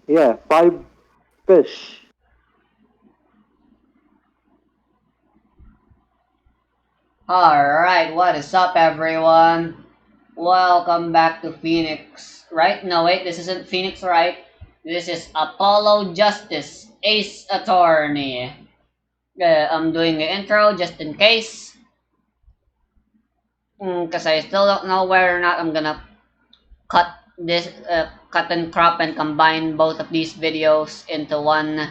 Yeah, 5 fish. Alright, what is up everyone? Welcome back to Phoenix. Right? No, wait, this isn't Phoenix, right? This is Apollo Justice, Ace Attorney. I'm doing the intro just in case. Because I still don't know whether or not I'm gonna cut this, cut and crop and combine both of these videos into one.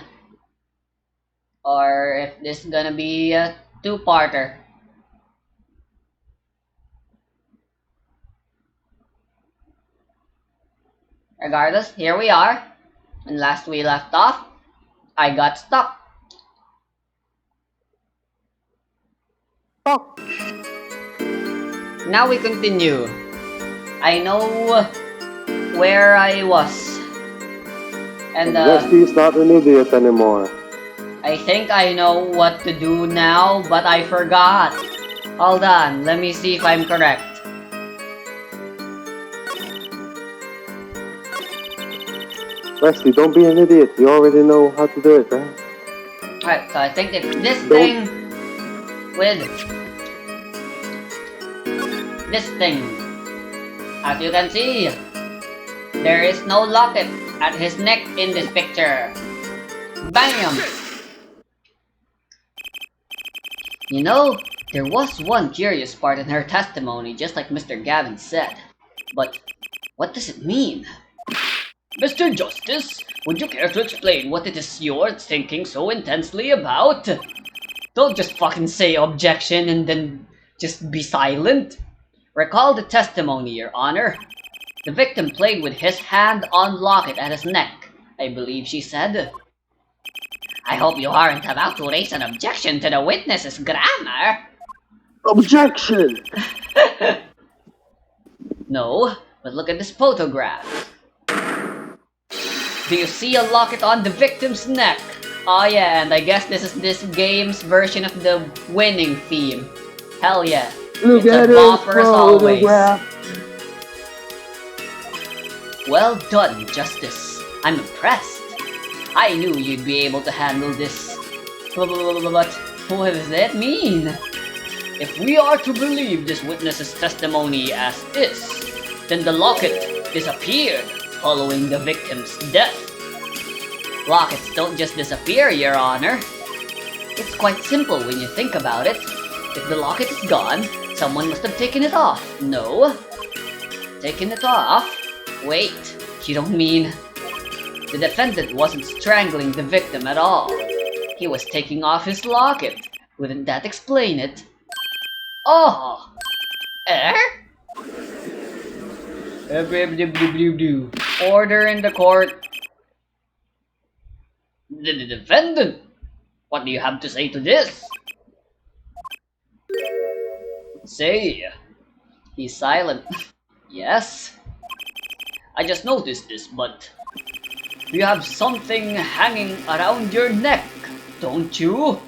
Or if this is gonna be a two-parter. Regardless, here we are. And last we left off, I got stuck. Fuck. Now we continue. I know where I was. And Rusty is not an idiot anymore. I think I know what to do now, but I forgot. Hold on, let me see if I'm correct. Rusty, don't be an idiot. You already know how to do it, right? Alright, so I think it's this Don't- thing with this thing. As you can see, there is no locket at his neck in this picture. Bam! You know, there was one curious part in her testimony, just like Mr. Gavin said. But what does it mean? Mr. Justice, would you care to explain what it is you're thinking so intensely about? Don't just fucking say objection and then just be silent. Recall the testimony, Your Honor. The victim played with his hand on locket at his neck, I believe she said. I hope you aren't about to raise an objection to the witness's grammar. Objection! No, but look at this photograph. Do you see a locket on the victim's neck? Oh yeah, and I guess this is this game's version of the winning theme. Hell yeah. Look It's a at his bopper as always. photograph. Well done, Justice. I'm impressed. I knew you'd be able to handle this. But what does that mean? If we are to believe this witness's testimony as is, then the locket disappeared following the victim's death. Lockets don't just disappear, Your Honor. It's quite simple when you think about it. If the locket is gone, someone must have taken it off. No? Taken it off? Wait, you don't mean... The defendant wasn't strangling the victim at all. He was taking off his locket. Wouldn't that explain it? Oh! Order in the court. The defendant! What do you have to say to this? Say. He's silent. Yes? I just noticed this, but... You have something hanging around your neck, don't you?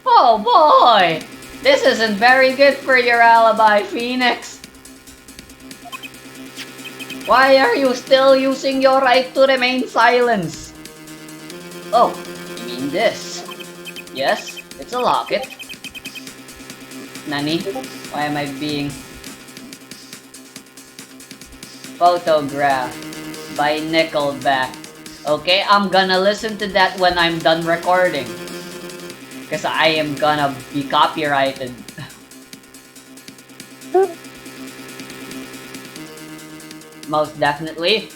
Oh boy! This isn't very good for your alibi, Phoenix. Why are you still using your right to remain silent? Oh, you mean this? Yes, it's a locket. Nani? Why am I being... Photograph by Nickelback. Okay, I'm gonna listen to that when I'm done recording. Because I am gonna be copyrighted. Most definitely.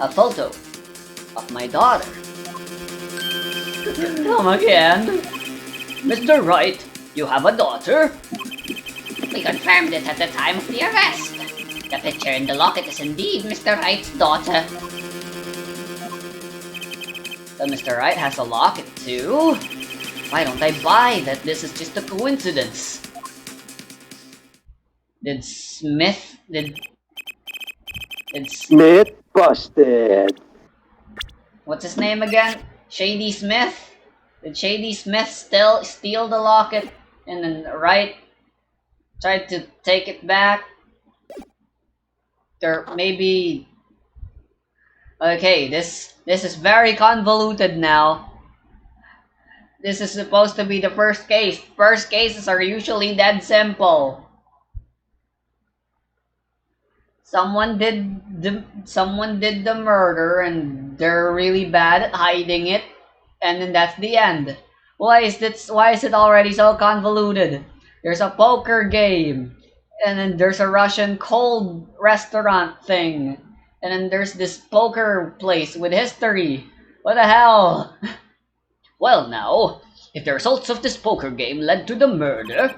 A photo of my daughter. Come again. Mr. Wright, you have a daughter? We confirmed it at the time of the arrest. The picture in the locket is indeed Mr. Wright's daughter. So Mr. Wright has a locket too? Why don't I buy that this is just a coincidence? Did Smith busted. what's his name again? Shady Smith? Did Shady Smith still steal the locket and then tried to take it back? Or maybe okay, this is very convoluted now. This is supposed to be the first case. First cases are usually dead simple. Someone did the murder and they're really bad at hiding it, and then that's the end. Why is it already so convoluted? There's a poker game, and then there's a Russian cold restaurant thing, and then there's this poker place with history. What the hell? Well now, if the results of this poker game led to the murder,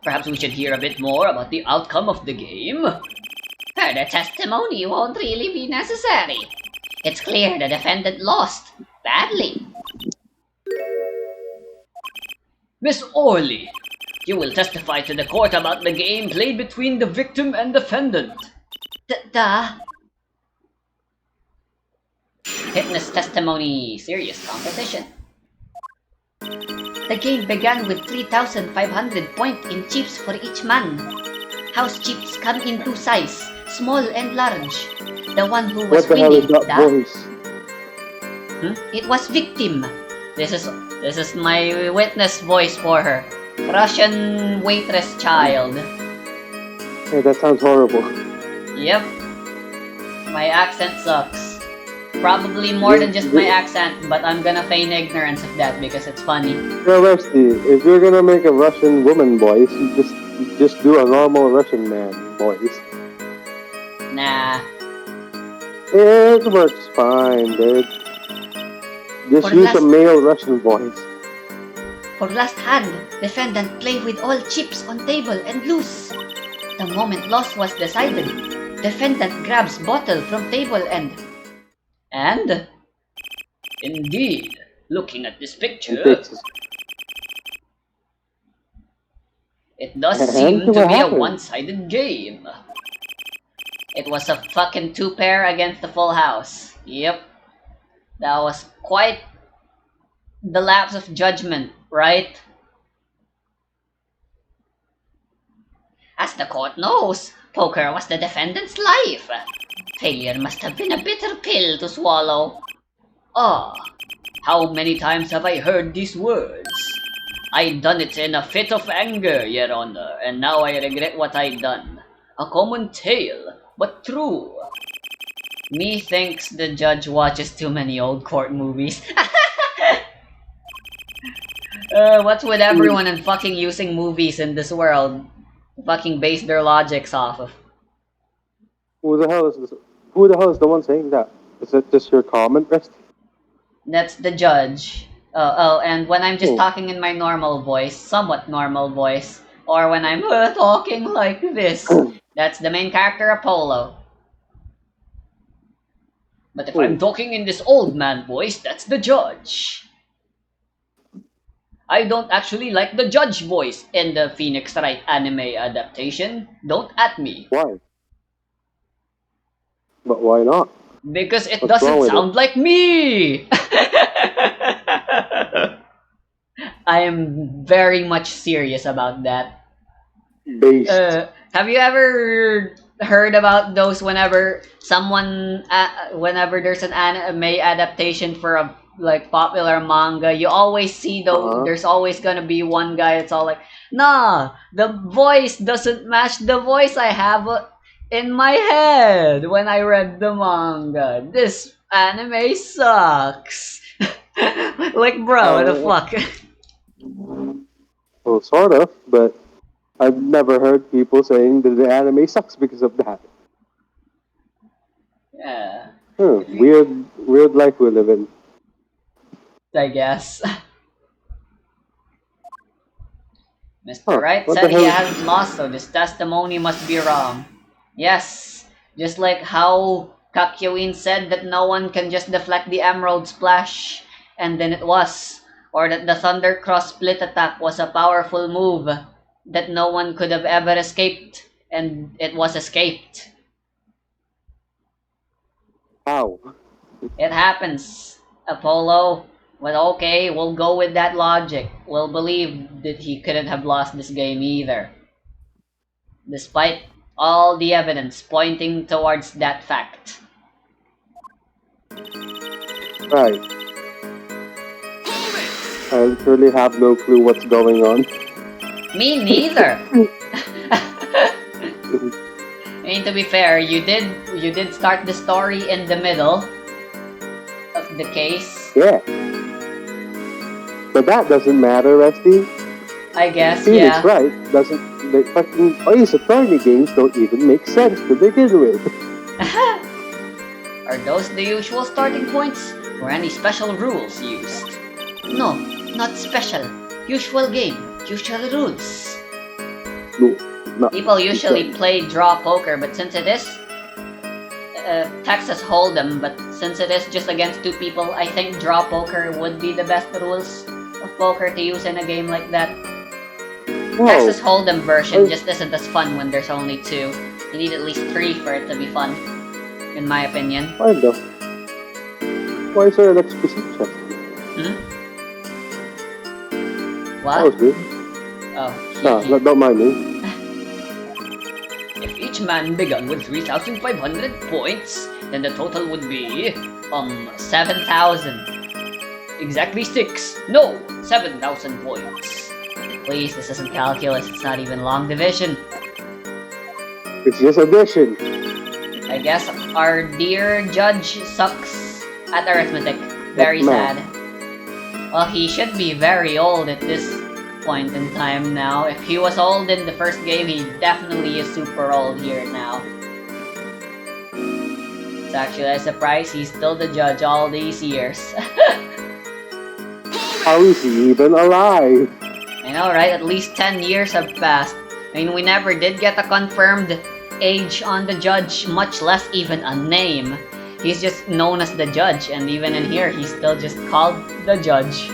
perhaps we should hear a bit more about the outcome of the game. Further testimony won't really be necessary. It's clear the defendant lost badly. Miss Orley, you will testify to the court about the game played between the victim and defendant. Witness testimony, serious competition. The game began with 3,500 points in chips for each man. House chips come in two sizes, small and large. The one who was What the hell is winning that voice? It was victim. This is my witness voice for her. Russian waitress child. Hey, that sounds horrible. Yep. My accent sucks. Probably more than just my accent, but I'm gonna feign ignorance of that because it's funny. Yeah, Rusty, if you're gonna make a Russian woman voice, you just do a normal Russian man voice. Nah. It works fine, dude. Just use a male Russian voice. For last hand, defendant play with all chips on table and lose. The moment loss was decided, defendant grabs bottle from table and indeed, looking at this picture, it does seem to be a one-sided game. It was a fucking two-pair against the full house. Yep. That was quite the lapse of judgment, right? As the court knows, poker was the defendant's life. Failure must have been a bitter pill to swallow. Ah, how many times have I heard these words? I done it in a fit of anger, Your Honor, and now I regret what I done. A common tale, but true. Me thinks the judge watches too many old court movies. What's with everyone and fucking using movies in this world? Fucking base their logics off of. Who the hell is the one saying that? Is it just your comment, Rusty? That's the judge. And when I'm just talking in my normal voice, somewhat normal voice, or when I'm talking like this, that's the main character, Apollo. But if I'm talking in this old man voice, that's the judge. I don't actually like the judge voice in the Phoenix Wright anime adaptation. Don't at me. Why? But why not? Because it doesn't sound like me! I am very much serious about that. Based. Have you ever heard about those whenever there's an anime adaptation for a like popular manga, you always see there's always gonna be one guy that's all like, nah, the voice doesn't match the voice I have in my head when I read the manga. This anime sucks. Like, bro, what the fuck? Well, sort of, but I've never heard people saying that the anime sucks because of that. Yeah. Weird life we live in. I guess. Mr. Wright said he hasn't lost, so this testimony must be wrong. Yes, just like how Kakyoin said that no one can just deflect the Emerald Splash, and then it was. Or that the Thunder Cross split attack was a powerful move that no one could have ever escaped, and it was escaped. How? It happens, Apollo. Well, okay, we'll go with that logic. We'll believe that he couldn't have lost this game either, despite all the evidence pointing towards that fact. Right. I literally have no clue what's going on. Me neither. I mean, to be fair, you did start the story in the middle of the case. Yeah. But that doesn't matter, Rusty. I guess, Phoenix yeah. Wright doesn't. The fucking Ace Attorney games don't even make sense to begin with. Are those the usual starting points? Or any special rules used? No, not special. Usual game, usual rules. No, not People usually play draw poker, but since it is Texas Hold'em, but since it is just against two people, I think draw poker would be the best rules of poker to use in a game like that. Whoa. Texas Hold'em version just isn't as fun when there's only two. You need at least three for it to be fun, in my opinion. Why though? Why is there an explicit chest? Hmm? That What? was weird. Oh, No, don't mind me. If each man began with 3,500 points, then the total would be 7,000. Exactly 6. No, 7,000 points. Please, this isn't calculus. It's not even long division. It's just addition. I guess our dear judge sucks at arithmetic. Very Man. sad. Well, he should be very old at this point in time now. If he was old in the first game, he definitely is super old here now. It's actually a surprise he's still the judge all these years. How is he even alive? I know, right? At least 10 years have passed. I mean, we never did get a confirmed age on the judge, much less even a name. He's just known as the judge, and even in here, he's still just called the judge.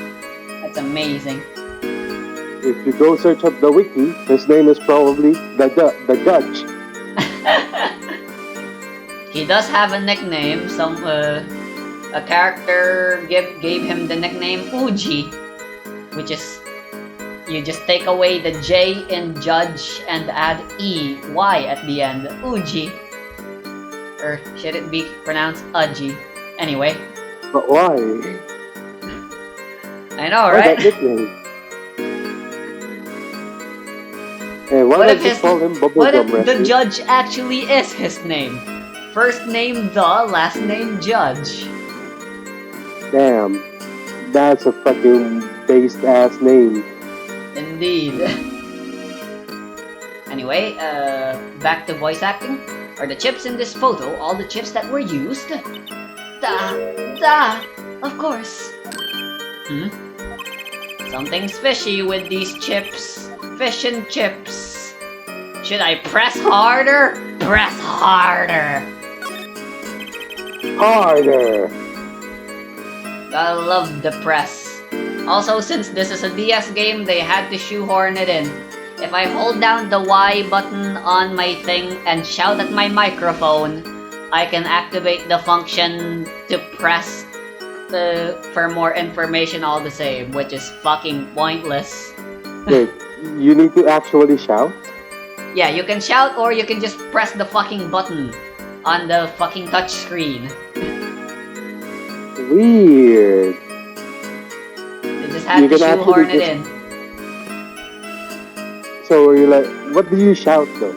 That's amazing. If you go search up the wiki, his name is probably the judge. He does have a nickname. A character gave him the nickname Uji, which is you just take away the J in judge and add E-Y at the end. Uji. Or should it be pronounced Uji? Anyway. But why? I know, Why right? that nickname? Hey, why What don't if you his- call him What if Bubblegum the Rescue? judge actually is his name? First name the, last name judge. Damn, that's a fucking based ass name. Indeed. Anyway, back to voice acting. Are the chips in this photo all the chips that were used? Of course. Something's fishy with these chips. Fish and chips. Should I press harder? Press harder! Harder. I love the press. Also, since this is a DS game, they had to shoehorn it in. If I hold down the Y button on my thing and shout at my microphone, I can activate the function to press for more information all the same, which is fucking pointless. Wait, you need to actually shout? Yeah, you can shout or you can just press the fucking button on the fucking touch screen. Weird. They just had You to can actually shoehorn it just- in. So you're like, what do you shout though?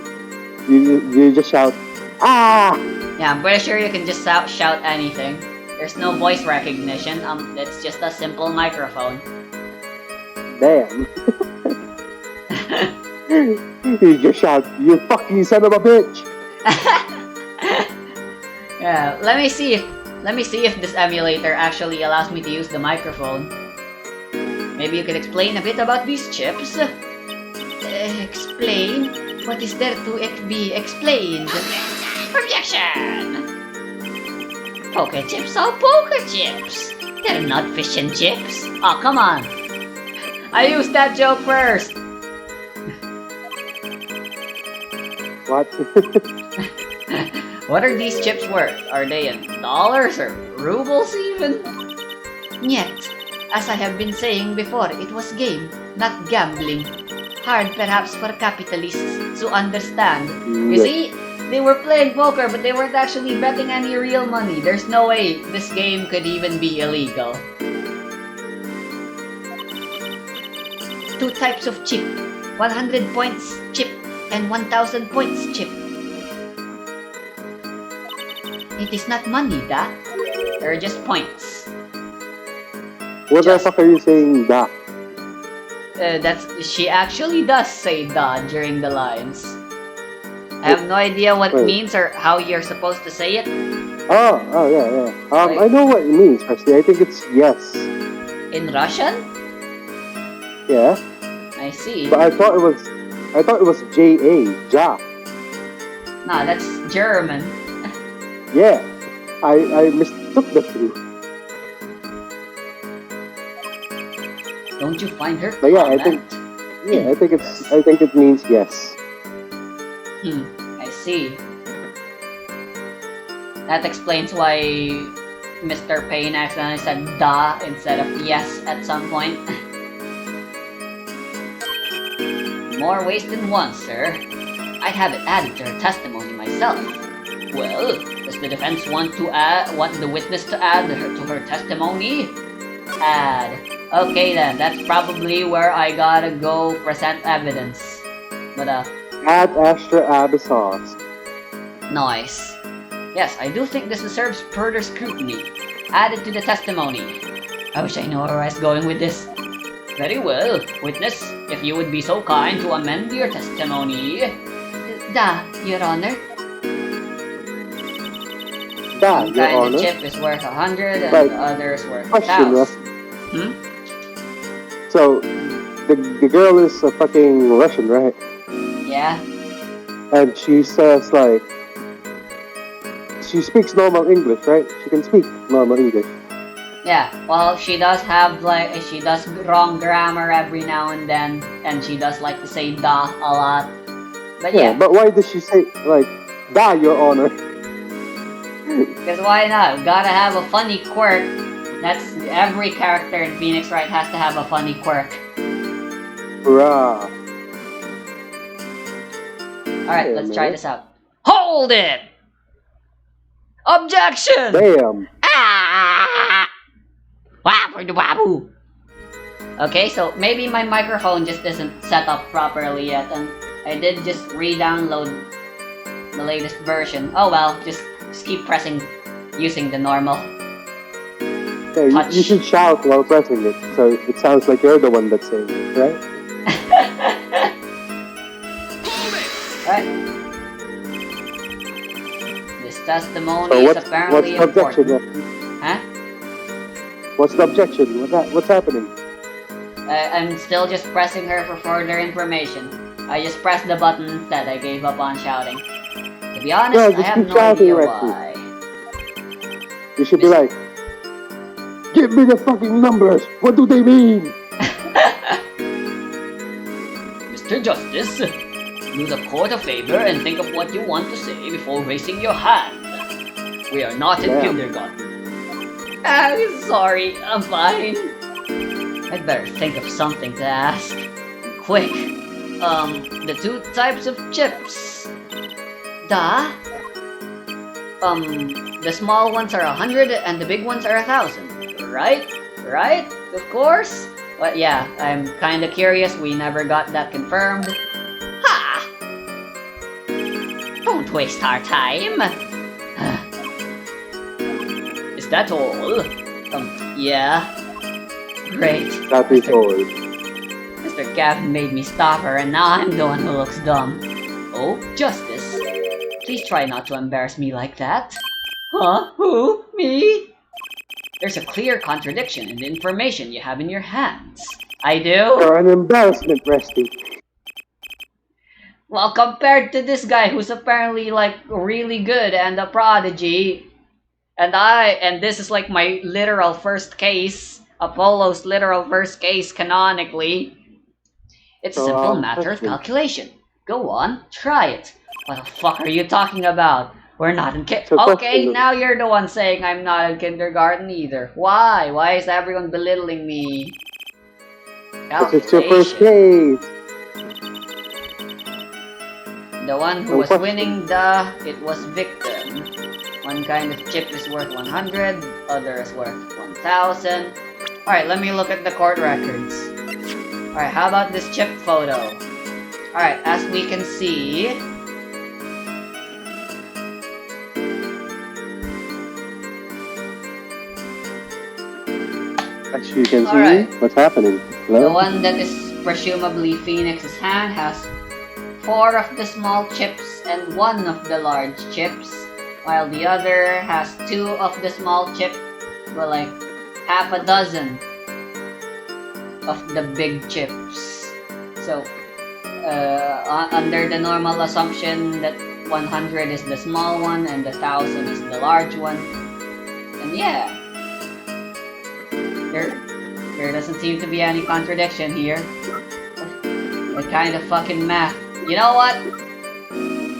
You just shout, ah! Yeah, I'm pretty sure you can just shout anything. There's no voice recognition. It's just a simple microphone. Damn. You just shout, you fucking son of a bitch! Yeah, let me see if this emulator actually allows me to use the microphone. Maybe you could explain a bit about these chips. Explain? What is there to be explained? Objection! Poker chips are poker chips. They're not fish and chips. Oh, come on. I used that joke first. What? What are these chips worth? Are they in dollars or rubles even? Niet. As I have been saying before, it was game, not gambling. Hard perhaps for capitalists to understand. You Yeah. see, they were playing poker but they weren't actually betting any real money. There's no way this game could even be illegal. Two types of chip. 100 points chip and 1000 points chip. It is not money, da. They're just points. What the fuck are you saying, da? She actually does say da during the lines. I have no idea what it Wait. means or how you're supposed to say it. Oh, yeah. Wait. I know what it means, actually. I think it's yes. In Russian? Yeah. I see. But I thought it was J-A, ja. Nah, that's German. Yeah. I mistook the two. Don't you find her But yeah, I comment? I think it means yes. I see. That explains why Mr. Payne accidentally said da instead of yes at some point. More ways than one, sir. I'd have it added to her testimony myself. Well, does the defense want the witness to add to her testimony? Add. Okay then, that's probably where I gotta go present evidence. But Add extra abba sauce. nice. Yes, I do think this deserves further scrutiny. Added to the testimony. I wish I knew where I was going with this. Very well, witness, if you would be so kind to amend your testimony. Da, Your Honor. Da, One Your kind Honor. of chip is worth 100 and Right. the other is worth Question, 1,000. Russ. So, the girl is a fucking Russian, right? Yeah? And she says, like, she speaks normal English, right? She can speak normal English. Yeah, well, she does have, she does wrong grammar every now and then, and she does like to say da a lot. But yeah, But why does she say, like, da, Your Honor? because why not? Gotta have a funny quirk. That's every character in Phoenix Wright has to have a funny quirk. Bruh. Alright, Yeah, let's man. try this out. Hold it! Objection! Damn. Ah! Wabu! Okay, so maybe my microphone just isn't set up properly yet, and I did just re-download the latest version. Oh well, just keep pressing using the normal. Yeah, Touch. you should shout while pressing it, so it sounds like you're the one that's saying it, right? Right. This testimony So is what's apparently the objection? important. Huh? What's the objection? What's happening? I'm still just pressing her for further information. I just pressed the button instead. I gave up on shouting. To be honest, Yeah, I just have keep no shouting, idea Rexy. why. You should be like, give me the fucking numbers. What do they mean? Mr. Justice, do the court a favor and think of what you want to say before raising your hand. We are not in Yeah. kindergarten. I'm sorry, I'm fine. I'd better think of something to ask. Quick. The two types of chips. The small ones are 100 and the big ones are 1,000. Right? Right? Of course? But yeah, I'm kinda curious. We never got that confirmed. Ha! Don't waste our time. Is that all? Yeah. Great. That is all. Mr. Gavin made me stop her, and now I'm the one who looks dumb. Oh, Justice. Please try not to embarrass me like that. Huh? Who? Me? There's a clear contradiction in the information you have in your hands. I do? You're an embarrassment, Resty. Well, compared to this guy who's apparently like really good and a prodigy, and this is like my literal first case, Apollo's literal first case canonically. It's a simple matter of question. calculation. Go on, try it. What the fuck are you talking about? We're not in So Okay, question, now you're the one saying I'm not in kindergarten either. Why? Why is everyone belittling me? it's your first Calculation. case. The one who No was question. winning it was victim. One kind of chip is worth 100, other is worth 1000. Alright, let me look at the court records. Alright, how about this chip photo? Alright, as we can see, As you can see, Alright. what's happening. the Hello? one that is presumably Phoenix's hand has 4 of the small chips and 1 of the large chips, while the other has 2 of the small chip, well, like half a dozen of the big chips. So, under the normal assumption that 100 is the small one and 1000 is the large one, and yeah, there doesn't seem to be any contradiction here. What kind of fucking math? You know what?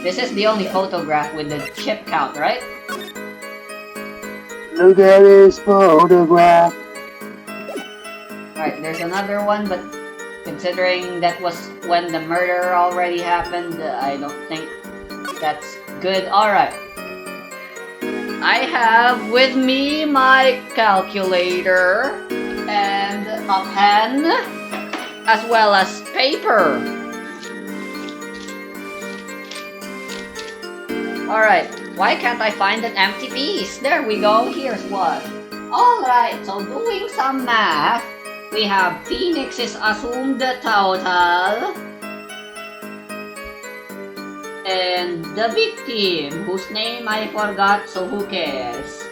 This is the only photograph with the chip count, right? Look at this photograph. Alright, there's another one, but considering that was when the murder already happened, I don't think that's good. Alright. I have with me my calculator and a pen, as well as paper. Alright, why can't I find an empty piece? There we go, here's one. Alright, so doing some math, we have Phoenix's assumed total, and the victim, whose name I forgot, so who cares?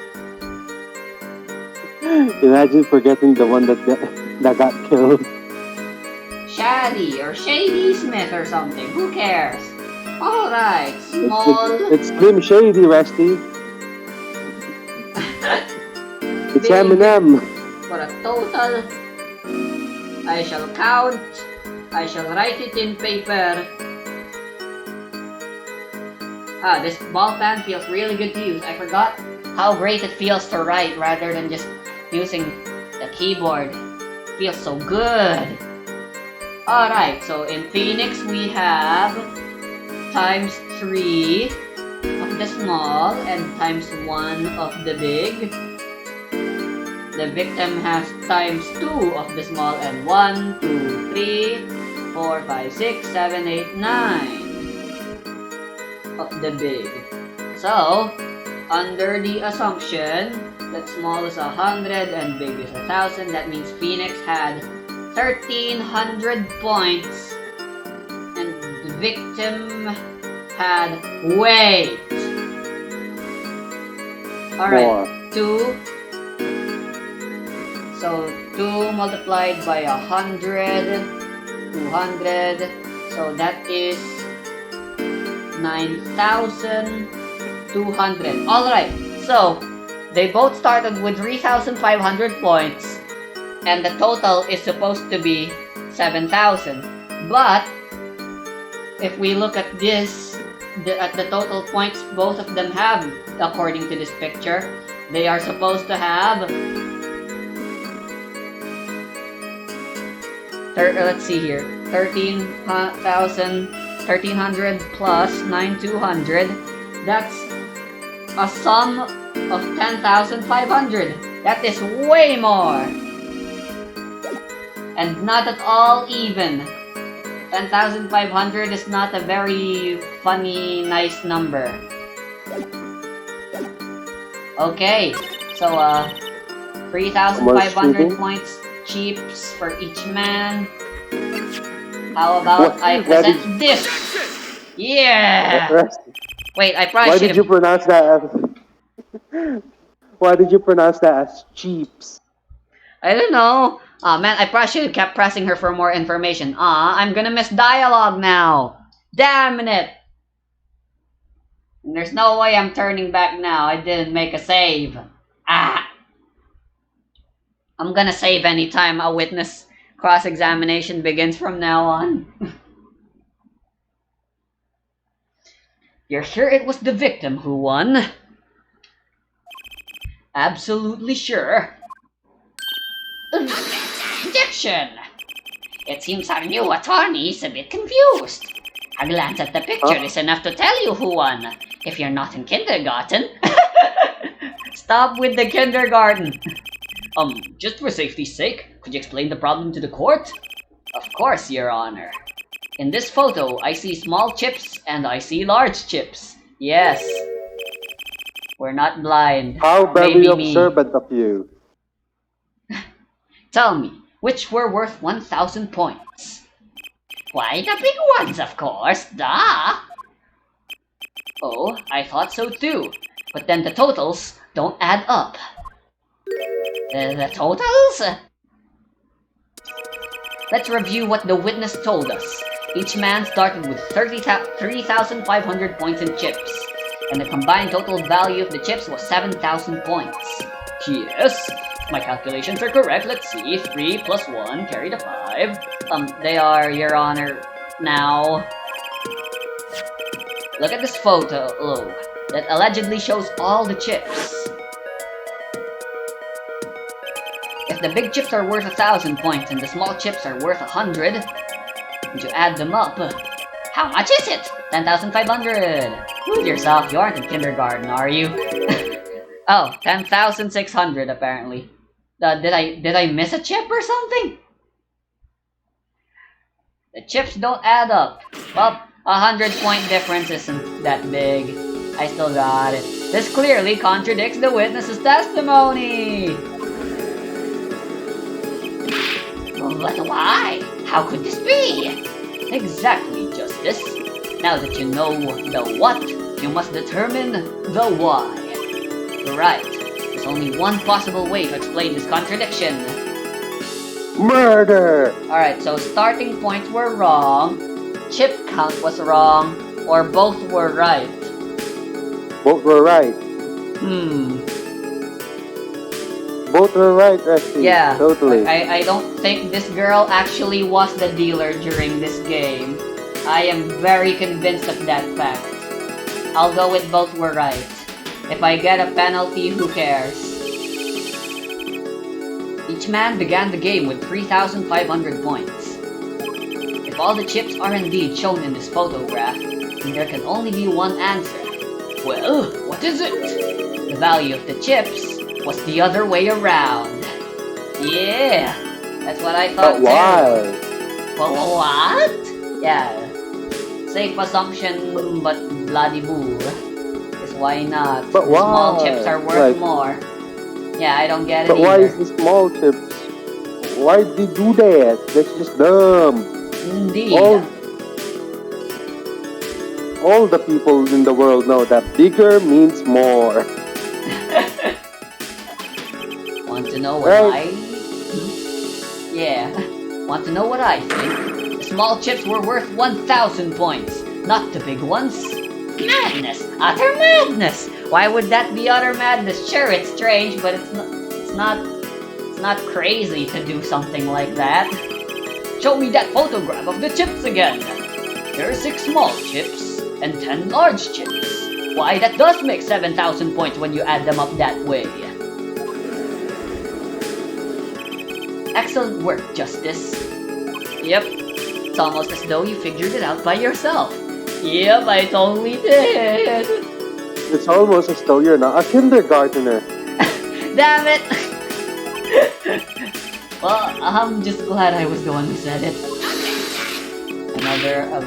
Imagine forgetting the one that got killed. Shady or Shady Smith or something, who cares? Alright, small. It's Slim Shady, Rusty. It's Big. Eminem. For a total, I shall count, I shall write it in paper. This ball pen feels really good to use. I forgot how great it feels to write rather than just using the keyboard. It feels so good. Alright, so in Phoenix we have times 3 of the small and times 1 of the big. The victim has times 2 of the small and 1, 2, 3, 4, 5, 6, 7, 8, 9 of the big. So, under the assumption that small is 100 and big is 1000, that means Phoenix had 1300 points and the victim had wait. Alright, 2. So 2 multiplied by 100, 200, so that is 9,200. Alright, so they both started with 3,500 points and the total is supposed to be 7,000. But if we look at this, at the total points both of them have, according to this picture, they are supposed to have let's see here, 1300 plus 9,200, that's a sum of 10,500. That is way more. And not at all even. 10,500 is not a very funny, nice number. Okay, so 3,500 points chips for each man. How about I present this? Yeah! Wait, I probably Why did you pronounce that as... Why did you pronounce that as cheaps? I don't know. Aw, man, I probably should have kept pressing her for more information. I'm gonna miss dialogue now. Damn it! And there's no way I'm turning back now. I didn't make a save. I'm gonna save anytime a witness cross-examination begins from now on. You're sure it was the victim who won? Absolutely sure. Objection! It seems our new attorney is a bit confused. A glance at the picture is enough to tell you who won. If you're not in kindergarten. Stop with the kindergarten. Just for safety's sake, could you explain the problem to the court? Of course, Your Honor. In this photo, I see small chips and I see large chips. Yes. We're not blind. How very Maybe me. observant of you. Tell me, which were worth 1,000 points? Why, the big ones, of course, duh! Oh, I thought so too. But then the totals don't add up. The totals? Let's review what the witness told us. Each man started with 3,500 points in chips, and the combined total value of the chips was 7,000 points. Yes, my calculations are correct. Let's see. 3 plus 1 carry the 5. They are, Your Honor. Now, look at this photo that allegedly shows all the chips. If the big chips are worth 1,000 points and the small chips are worth 100, and you add them up, how much is it? 10,500. Fool yourself, you aren't in kindergarten, are you? Oh, 10,600 apparently. Did I miss a chip or something? The chips don't add up. Well, 100-point difference isn't that big. I still got it. This clearly contradicts the witness's testimony. But why? How could this be? Exactly, Justice. Now that you know the what, you must determine the why. You're right. There's only one possible way to explain this contradiction. Murder! Alright, so starting points were wrong, chip count was wrong, or both were right. Both were right. Both were right, actually. Yeah, totally. I don't think this girl actually was the dealer during this game. I am very convinced of that fact. I'll go with both were right. If I get a penalty, who cares? Each man began the game with 3,500 points. If all the chips are indeed shown in this photograph, then there can only be one answer. Well, what is it? The value of the chips was the other way around. Yeah, that's what I thought But why? too. But what? Yeah, safe assumption, but bloody boo. Is why not? But The small why? chips are worth Like- more. Yeah, I don't get it But why either. is the small chips? Why did they do that? That's just dumb. Indeed. All the people in the world know that bigger means more. Want to know what Right. Yeah. Want to know what I think? The small chips were worth 1,000 points, not the big ones. Madness! Utter madness! Why would that be utter madness? Sure, it's strange, but it's not crazy to do something like that. Show me that photograph of the chips again. There are 6 small chips and 10 large chips. Why, that does make 7,000 points when you add them up that way. Excellent work, Justice. Yep, it's almost as though you figured it out by yourself. Yep, I totally did. It's almost as though you're not a kindergartner. Damn it! Well, I'm just glad I was the one who said it.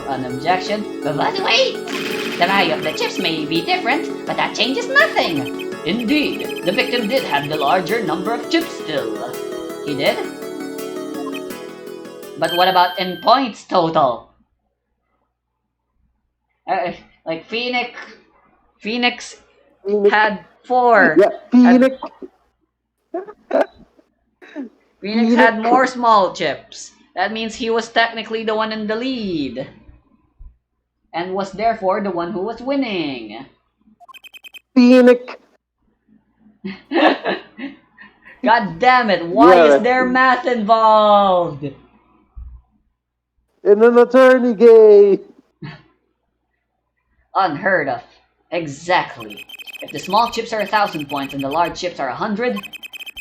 An objection. But wait! The value of the chips may be different, but that changes nothing. Indeed, the victim did have the larger number of chips still. He did? But what about in points total? Like Phoenix had 4. Yeah, Phoenix. Phoenix had more small chips. That means he was technically the one in the lead. And was therefore the one who was winning. Phoenix. God damn it, why Yeah. is there math involved? In an attorney game. Unheard of. Exactly. If the small chips are 1,000 points and the large chips are 100,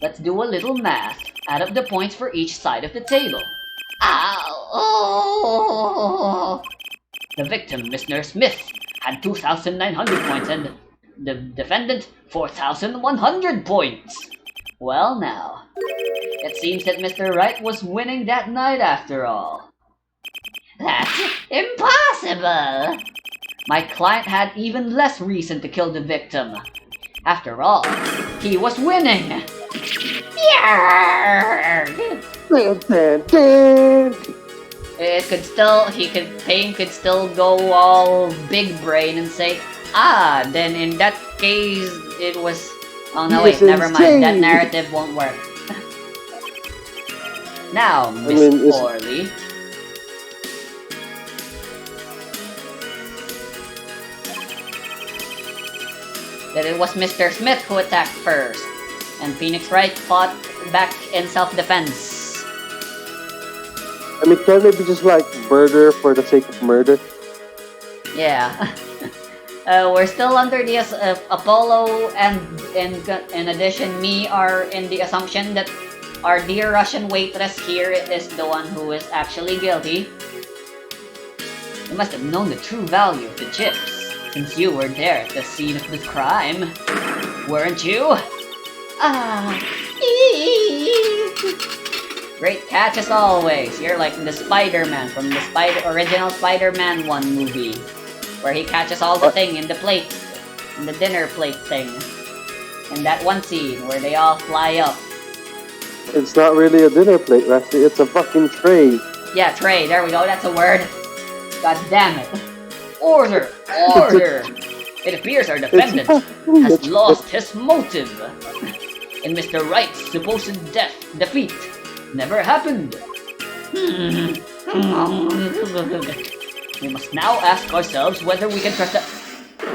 let's do a little math. Add up the points for each side of the table. Ow! Oh! The victim, Mr. Smith, had 2,900 points and the defendant 4,100 points. Well now, it seems that Mr. Wright was winning that night after all. That's impossible! My client had even less reason to kill the victim. After all, he was winning! Yarg! Pain could still go all big brain and say, then in that case, it was... Oh no, wait, never mind, that narrative won't work. Now, Miss Orly. That it was Mr. Smith who attacked first, and Phoenix Wright fought back in self-defense. I mean, can it be just like murder for the sake of murder? Yeah. We're still under the Apollo and in addition me are in the assumption that our dear Russian waitress here is the one who is actually guilty. You must have known the true value of the chips, since you were there at the scene of the crime, weren't you? Great catch as always. You're like the Spider-Man from the original Spider-Man 1 movie, where he catches all the thing in the plate, in the dinner plate thing. In that one scene where they all fly up. It's not really a dinner plate, Rusty. It's a fucking tray. Yeah, tray. There we go. That's a word. God damn it. Order! Order! It appears our defendant has lost his motive. And Mr. Wright's supposed defeat never happened. We must now ask ourselves whether we can trust the...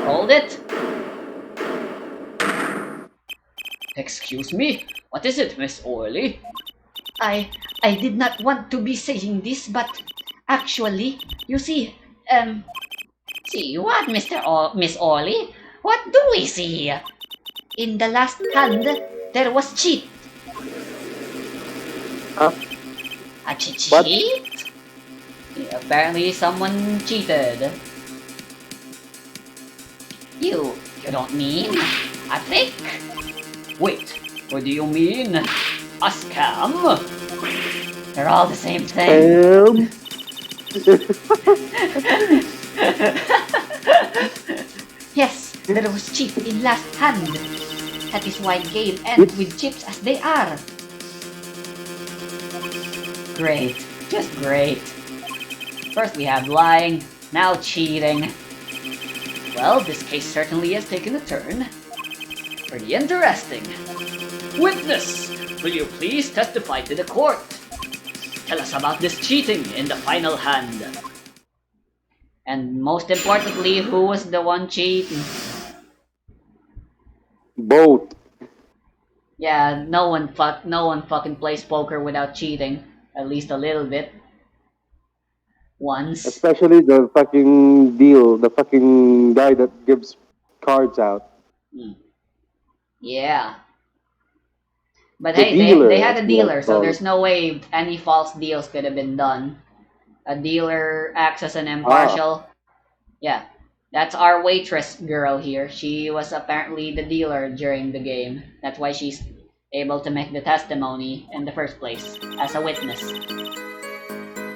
Hold it. Excuse me? What is it, Miss Orly? I did not want to be saying this, but actually, you see, See what, Miss Orly? What do we see? In the last hand, there was cheat. Huh? A cheat? Yeah, apparently someone cheated. You don't mean a trick? Wait, what do you mean? A scam? They're all the same thing. Yes, there was chip in last hand. That is why game ends with chips as they are. Great, just great. First we have lying, now cheating. Well, this case certainly has taken a turn. Pretty interesting. Witness, will you please testify to the court? Tell us about this cheating in the final hand. And most importantly, who was the one cheating? Both. Yeah, no one fucking plays poker without cheating. At least a little bit. Once. Especially the fucking deal, the fucking guy that gives cards out. Yeah. But The hey, dealer, they had a dealer, yeah, so there's no way any false deals could have been done. A dealer acts as an impartial. Yeah, that's our waitress girl here. She was apparently the dealer during the game. That's why she's able to make the testimony in the first place as a witness.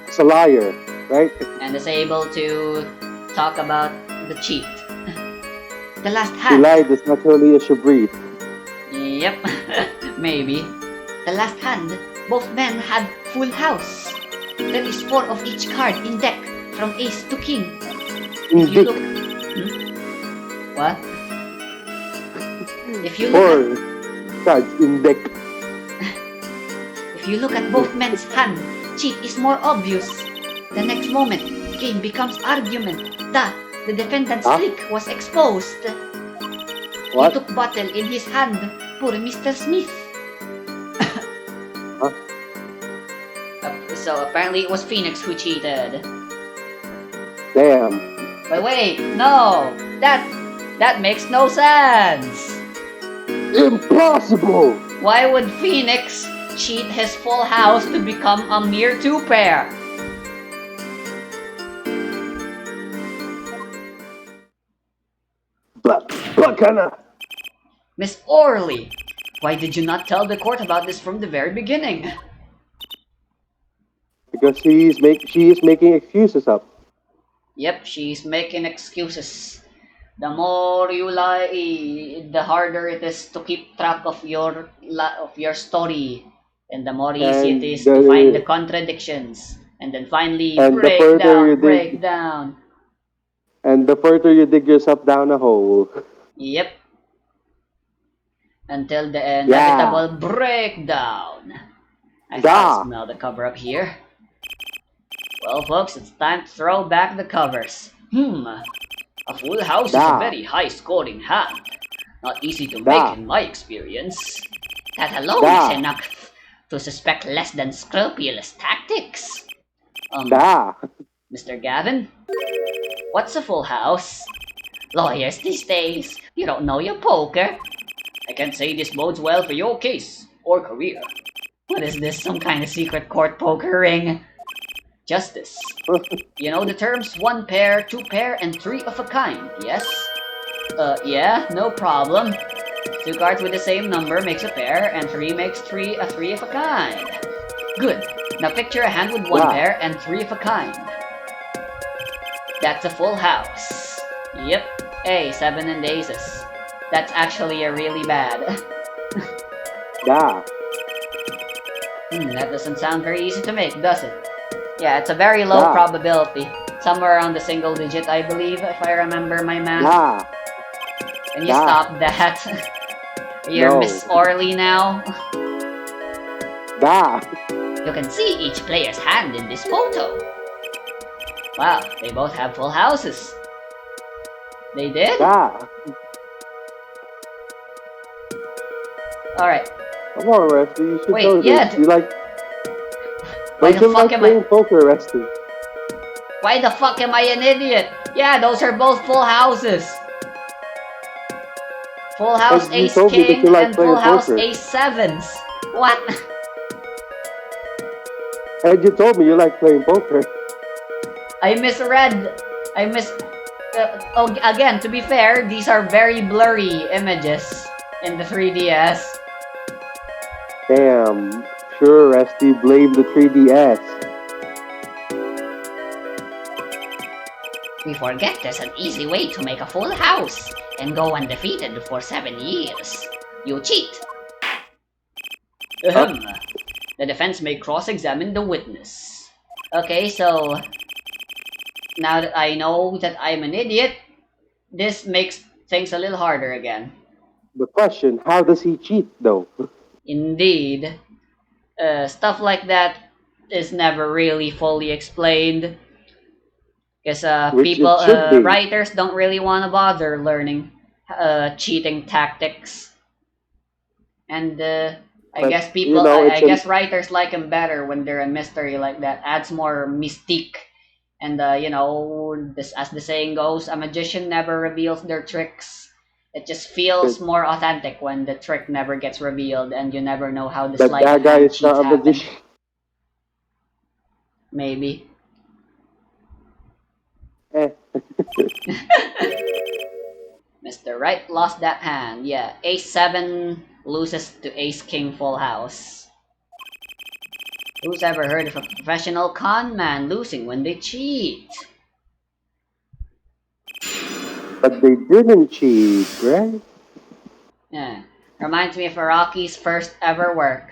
It's a liar, right? And is able to talk about the cheat. The last She hand. lied, it's naturally a Shabrit. Yep, maybe. The last hand, both men had full house. There is 4 of each card in deck, from ace to king. If you look... What? If you look 4 cards in deck. If you look at both men's hand, cheat is more obvious. The next moment, game becomes argument. The defendant's trick was exposed. What? He took bottle in his hand. Poor Mr. Smith. Huh? So apparently it was Phoenix who cheated. Damn. But wait, no! That makes no sense! Impossible! Why would Phoenix cheat his full house to become a mere 2-pair? Bacana! Miss Orly, why did you not tell the court about this from the very beginning? Because she is making excuses up. Yep, she's making excuses. The more you lie, the harder it is to keep track of your story, and the more easy it is to find the contradictions, and then finally and break down. And the further you dig yourself down a hole. Yep. Until the inevitable breakdown. I gotta smell the cover up here. Well, folks, it's time to throw back the covers. A full house is a very high-scoring hand. Not easy to make in my experience. That alone is enough to suspect less than scrupulous tactics. Mr. Gavin, what's a full house? Lawyers these days, you don't know your poker. I can't say this bodes well for your case or career. What is this, some kind of secret court poker ring? Justice. You know the terms 1 pair, 2 pair, and 3 of a kind, yes? Yeah, no problem. 2 cards with the same number makes a pair, and 3 makes a 3 of a kind. Good. Now picture a hand with 1 pair and 3 of a kind. That's a full house. Yep. Hey, 7 and aces. That's actually a really bad. That doesn't sound very easy to make, does it? Yeah, it's a very low probability. Somewhere around the single digit, I believe, if I remember my math. Can you stop that? You're Miss Orly now? You can see each player's hand in this photo. Wow, they both have full houses. They did? Alright. Come on, Rusty, you should know this. Yeah. You like... Why the fuck am playing poker, Rusty? Why the fuck am I an idiot? Yeah, those are both full houses. Full house ace king and full house ace sevens. What? And you told me you like playing poker. I misread. Again, to be fair, these are very blurry images in the 3DS. Damn. Sure, Rusty, blame the 3DS. We forget there's an easy way to make a full house and go undefeated for 7 years. You cheat. The defense may cross-examine the witness. Okay, so now that I know that I'm an idiot, this makes things a little harder again. The question, how does he cheat, though? Indeed. Stuff like that is never really fully explained. Because writers don't really want to bother learning cheating tactics. And I guess people, I guess writers like them better when they're a mystery like that. Adds more mystique. And, as the saying goes, a magician never reveals their tricks. It just feels more authentic when the trick never gets revealed and you never know how the sleight of hand cheats happen. Maybe. Mr. Wright lost that hand. Yeah, ace 7 loses to ace king full house. Who's ever heard of a professional con man losing when they cheat? But they didn't cheat, right? Yeah. Reminds me of Araki's first ever work.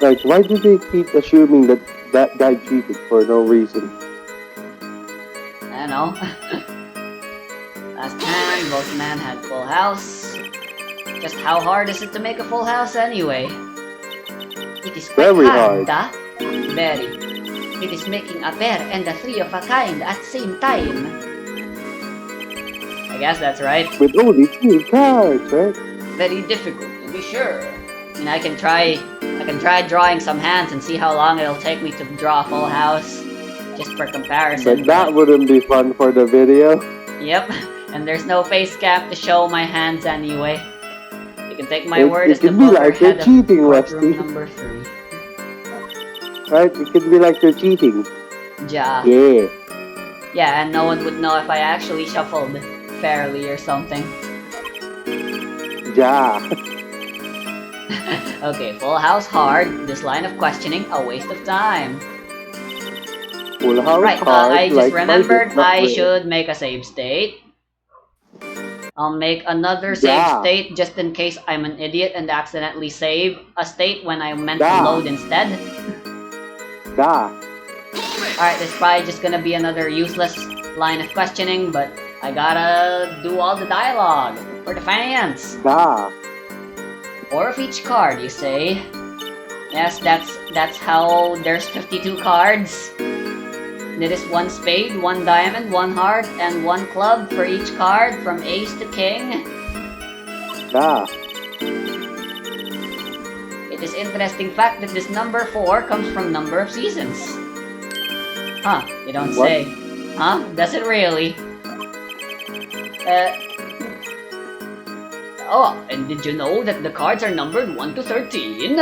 Like, why do they keep assuming that that guy cheated for no reason? I don't know. Last time, both men had full house. Just how hard is it to make a full house anyway? It is quite very hard. Very. It is making a pair and a 3 of a kind at the same time. I guess that's right. With only 2 cards, right? Very difficult, to be sure. I mean, I can try drawing some hands and see how long it'll take me to draw a full house. just for comparison. But that wouldn't be fun for the video. Yep, and there's no face cam to show my hands anyway. You can take my word It as the could be like you're head of cheating, courtroom Westy. number 3. Right? It could be like you're cheating. Ja. Yeah. Yeah, and no one would know if I actually shuffled fairly or something. Yeah. Okay, full house hard. This line of questioning, a waste of time. Full house Right, hard, I just like remembered fighting, not I winning. should make a save state. I'll make another save Yeah. state just in case I'm an idiot and accidentally save a state when I meant Yeah. to load instead. Da. Alright, this is probably just gonna be another useless line of questioning, but I gotta do all the dialogue for the fans. Da. 4 of each card, you say? Yes, that's how there's 52 cards. It is 1 spade, 1 diamond, 1 heart, and 1 club for each card from ace to king. Da. It is interesting fact that this number 4 comes from number of seasons. Huh, you don't What? say. Huh? Does it really? Oh, and did you know that the cards are numbered 1 to 13?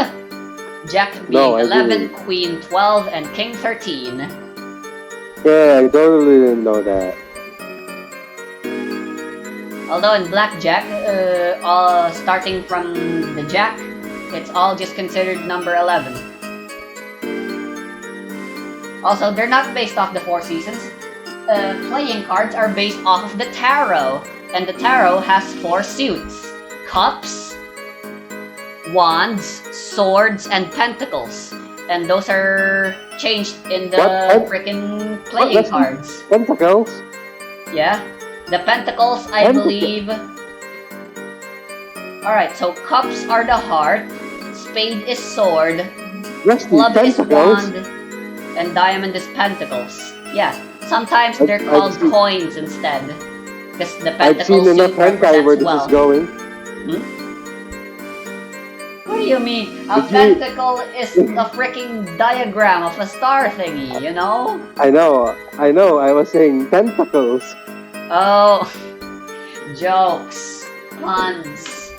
Jack being No, I 11, didn't. Queen 12, and King 13. Yeah, I totally didn't know that. Although in blackjack, starting from the jack, it's all just considered number 11. Also, they're not based off the 4 seasons. Playing cards are based off of the tarot, and the tarot has 4 suits: cups, wands, swords, and pentacles. And those are changed in the What? freaking playing What? cards. Pentacles? Yeah, the pentacles, I Pentacle- believe. Alright, so cups are the heart, spade is sword, Yes, the club is pentacles. wand, and diamond is pentacles. Yeah, sometimes they're I've called seen- coins instead. Because the I've seen pentacles enough hentai where represents this is wealth. going. What do you mean? A Did you- pentacle is a freaking diagram of a star thingy, you know? I know. I was saying tentacles. Oh, jokes, puns,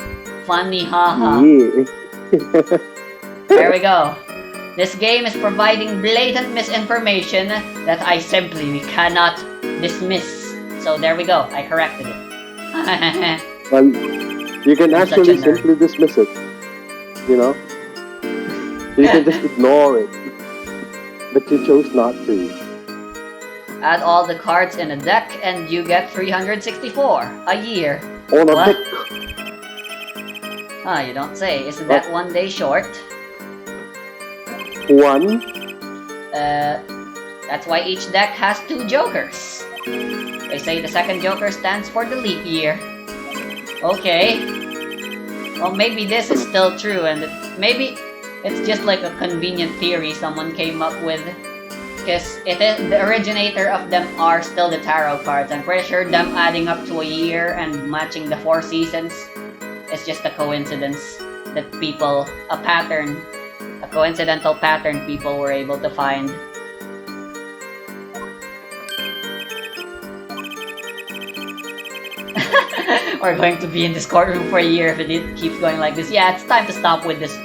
funny haha. Yeah. There we go. This game is providing blatant misinformation that I simply cannot dismiss. So there we go, I corrected it. Well, you can I'm such actually a nerd. simply dismiss it. You know? You can just ignore it. But you chose not to. Add all the cards in a deck and you get 364 a year. On a What? dick. Ah, you don't say. Isn't that 1 day short? One. That's why each deck has 2 jokers. They say the second joker stands for the leap year. Okay. Well, maybe this is still true, and maybe it's just like a convenient theory someone came up with. Because the originator of them are still the tarot cards. I'm pretty sure them adding up to a year and matching the 4 seasons is just a coincidence that people, a coincidental pattern people were able to find. We're going to be in this courtroom for a year if it keeps going like this. Yeah, it's time to stop with this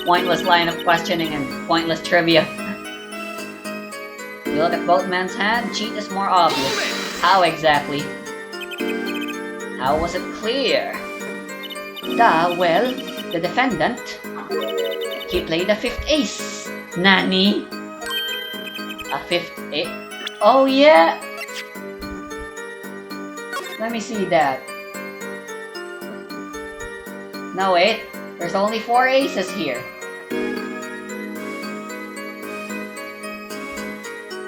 pointless line of questioning and pointless trivia. You look at both men's hand, cheat is more obvious. How exactly? How was it clear? Well, the defendant, he played a 5th ace. Nani? A 5th ace? Oh yeah! Let me see that. No wait, there's only 4 aces here.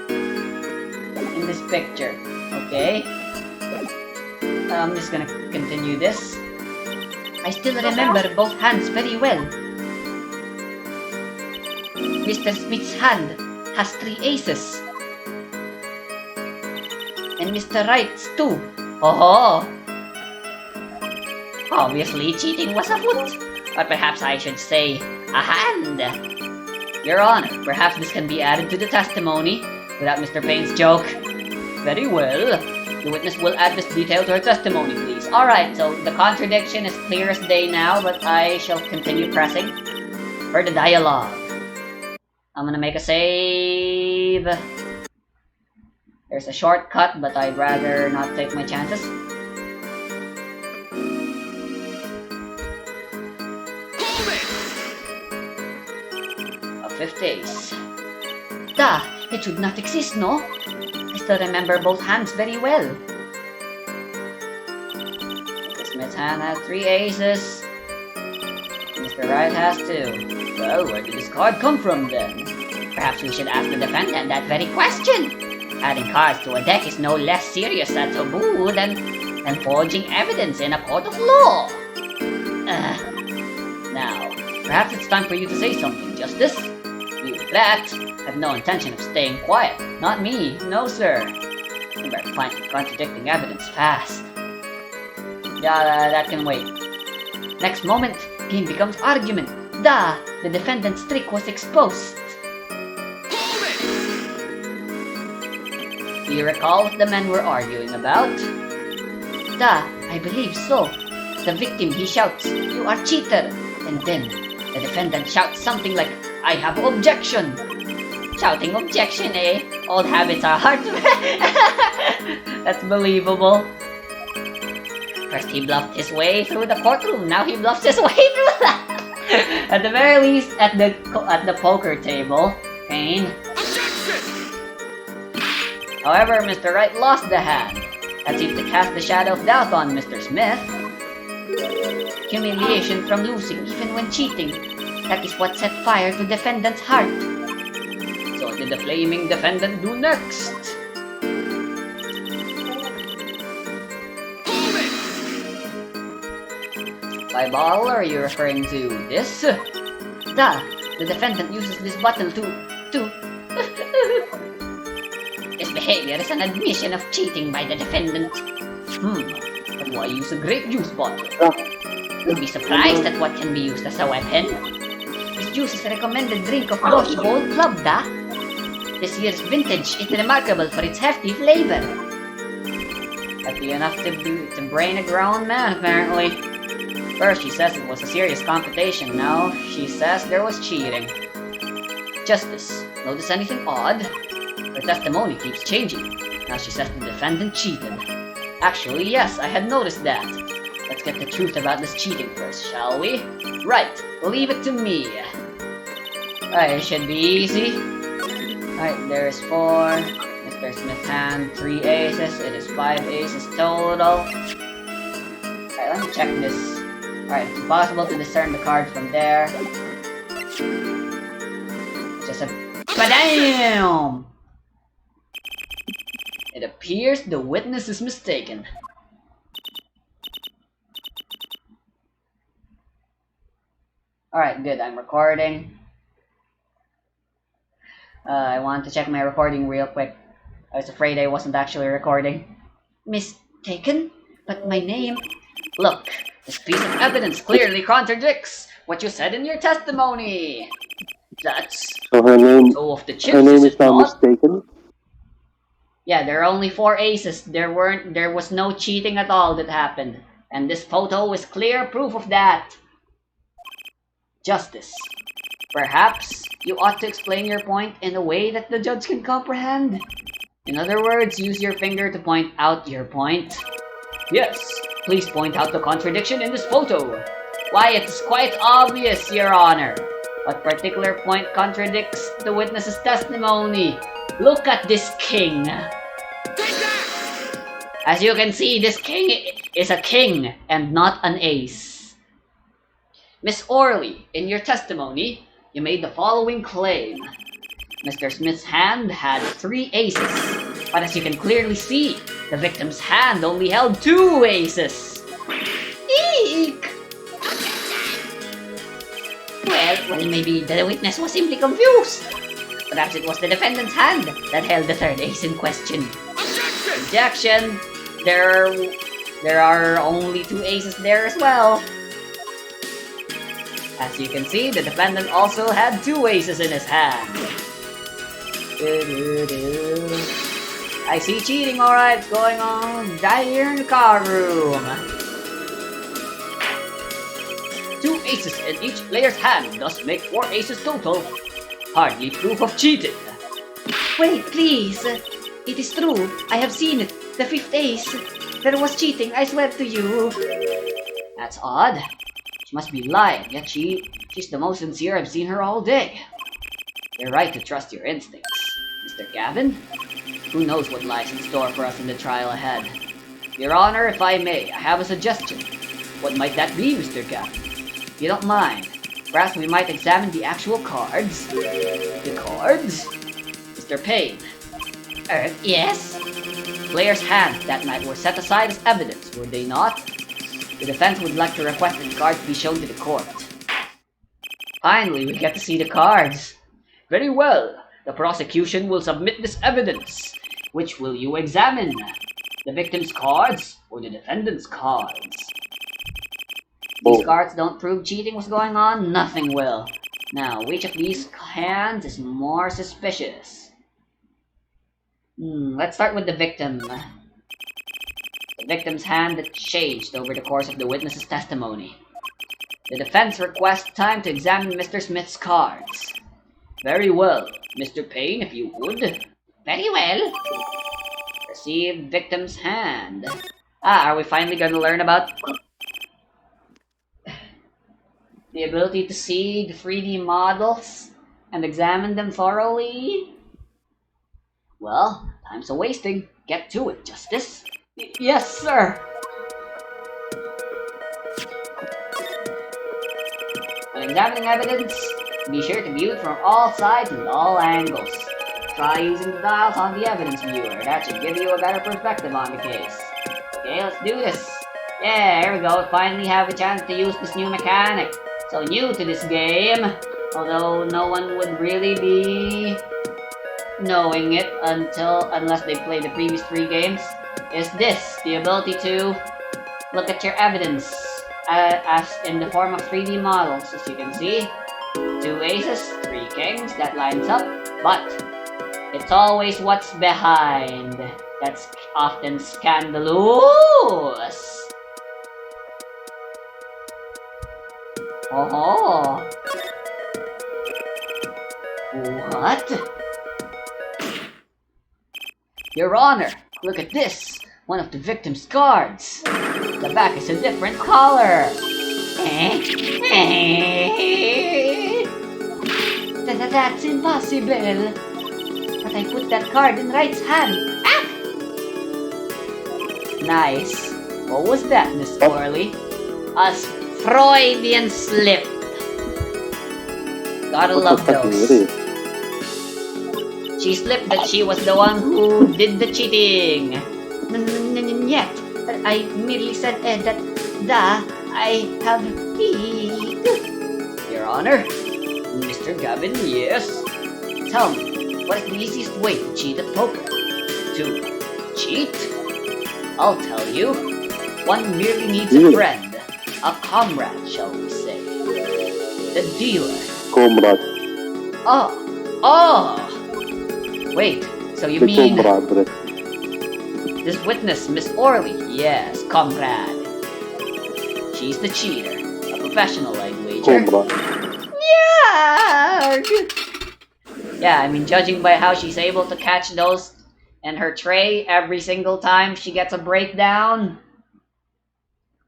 In this picture, okay? I'm just gonna continue this. I still remember both hands very well. Mr. Smith's hand has 3 aces. And Mr. Wright's too. Oh! Obviously, cheating was afoot. Or perhaps I should say, a hand. Your Honor, perhaps this can be added to the testimony. without Mr. Payne's joke. Very well. The witness will add this detail to her testimony, please. Alright, so the contradiction is clear as day now, but I shall continue pressing for the dialogue. I'm gonna make a save. There's a shortcut, but I'd rather not take my chances. A fifth ace. Da, it should not exist, no? I still remember both hands very well. Mr. Smith's hand has 3 aces. Mr. Wright has 2. Well, where did this card come from then? Perhaps we should ask the defendant that very question. Adding cards to a deck is no less serious a taboo than forging evidence in a court of law. Now, perhaps it's time for you to say something, Justice. You, in fact, have no intention of staying quiet. Not me. No, sir. You better find contradicting evidence fast. Yeah, that can wait. Next moment, game becomes argument. Da! The defendant's trick was exposed. Do you recall what the men were arguing about? Da, I believe so. The victim, he shouts, "You are cheater!" And then, the defendant shouts something like, "I have objection!" Shouting objection, eh? Old habits are hard to... That's believable. First he bluffed his way through the courtroom, now he bluffs his way through that! At the very least, at the poker table, Payne. However, Mr. Wright lost the hand. That seems to cast the shadow of doubt on Mr. Smith. Humiliation from losing, even when cheating. That is what set fire to defendant's heart. So what did the flaming defendant do next? By ball, are you referring to this? Da, the defendant uses this bottle to... His behavior is an admission of cheating by the defendant. But why use a grape juice bottle? You'll be surprised at what can be used as a weapon. This juice is a recommended drink of Bosch Gold Club, da? This year's vintage is remarkable for its hefty flavor. Hefty enough to brain a grown man, apparently. First, she says it was a serious competition. Now, she says there was cheating. Justice, notice anything odd? Her testimony keeps changing. Now she says the defendant cheated. Actually, yes, I had noticed that. Let's get the truth about this cheating first, shall we? Right, leave it to me. Alright, it should be easy. Alright, there's 4. Mr. Smith's hand, 3 aces. It is 5 aces total. Alright, let me check this. Alright, it's impossible to discern the cards from there. Just a... Badam! It appears the witness is mistaken. Alright, good, I'm recording. I wanted to check my recording real quick. I was afraid I wasn't actually recording. Mistaken? But my name... Look, this piece of evidence clearly contradicts what you said in your testimony. That's... So her name... So of the chips, her name is is it not not? mistaken? Yeah, there are only 4 aces. There was no cheating at all that happened. And this photo is clear proof of that. Justice. Perhaps you ought to explain your point in a way that the judge can comprehend. In other words, use your finger to point out your point. Yes, please point out the contradiction in this photo. Why, it's quite obvious, Your Honor. What particular point contradicts the witness's testimony? Look at this king. As you can see, this king is a king and not an ace. Miss Orley, in your testimony, you made the following claim. Mr. Smith's hand had 3 aces, but as you can clearly see, the victim's hand only held 2 aces. Eek! Well, maybe the witness was simply confused. Perhaps it was the defendant's hand that held the 3rd ace in question. Objection! There are only 2 aces there as well. As you can see, the defendant also had 2 aces in his hand. I see cheating, alright, going on right here in the card room. 2 aces in each player's hand, thus make 4 aces total. Hardly proof of cheating. Wait, please. It is true. I have seen it. The 5th ace. There was cheating, I swear to you. That's odd. She must be lying, yet she's the most sincere I've seen her all day. You're right to trust your instincts, Mr. Gavin. Who knows what lies in store for us in the trial ahead? Your Honor, if I may, I have a suggestion. What might that be, Mr. Gavin? If you don't mind, perhaps we might examine the actual cards. The cards? Mr. Payne. Yes? Players' hands that night were set aside as evidence, were they not? The defense would like to request that the cards be shown to the court. Finally, we get to see the cards. Very well. The prosecution will submit this evidence. Which will you examine? The victim's cards or the defendant's cards? These cards don't prove cheating was going on, nothing will. Now, which of these hands is more suspicious? Let's start with the victim. The victim's hand that changed over the course of the witness's testimony. The defense requests time to examine Mr. Smith's cards. Very well. Mr. Payne, if you would. Very well. Receive victim's hand. Are we finally going to learn about the ability to see the 3D models and examine them thoroughly? Well, time's a wasting. Get to it, Justice. Yes, sir. When examining evidence, be sure to view it from all sides and all angles. Try using the dials on the evidence viewer. That should give you a better perspective on the case. Okay, let's do this. Yeah, here we go. Finally have a chance to use this new mechanic. So new to this game, although no one would really be knowing it unless they played the previous 3 games, is this, the ability to look at your evidence as in the form of 3D models. As you can see, 2 aces, 3 kings, that lines up, but it's always what's behind that's often scandalous. Oh, what? Your Honor, look at this! One of the victim's cards! The back is a different color! That's impossible. But I put that card in Wright's hand. Ah! Nice. What was that, Miss Orley? A Freudian slip. Gotta love those. She slipped that she was the one who did the cheating. Yet, I merely said that I have Your Honor, Mr. Gavin, yes. Tell me, what is the easiest way to cheat at poker? To cheat? I'll tell you. One merely needs a friend, a comrade, shall we say. The dealer. Comrade. Oh! Wait, so you mean this witness, Miss Orley? Yes, comrade. She's the cheater. A professional, I'd wager. Yeah, I mean, judging by how she's able to catch those in her tray every single time she gets a breakdown.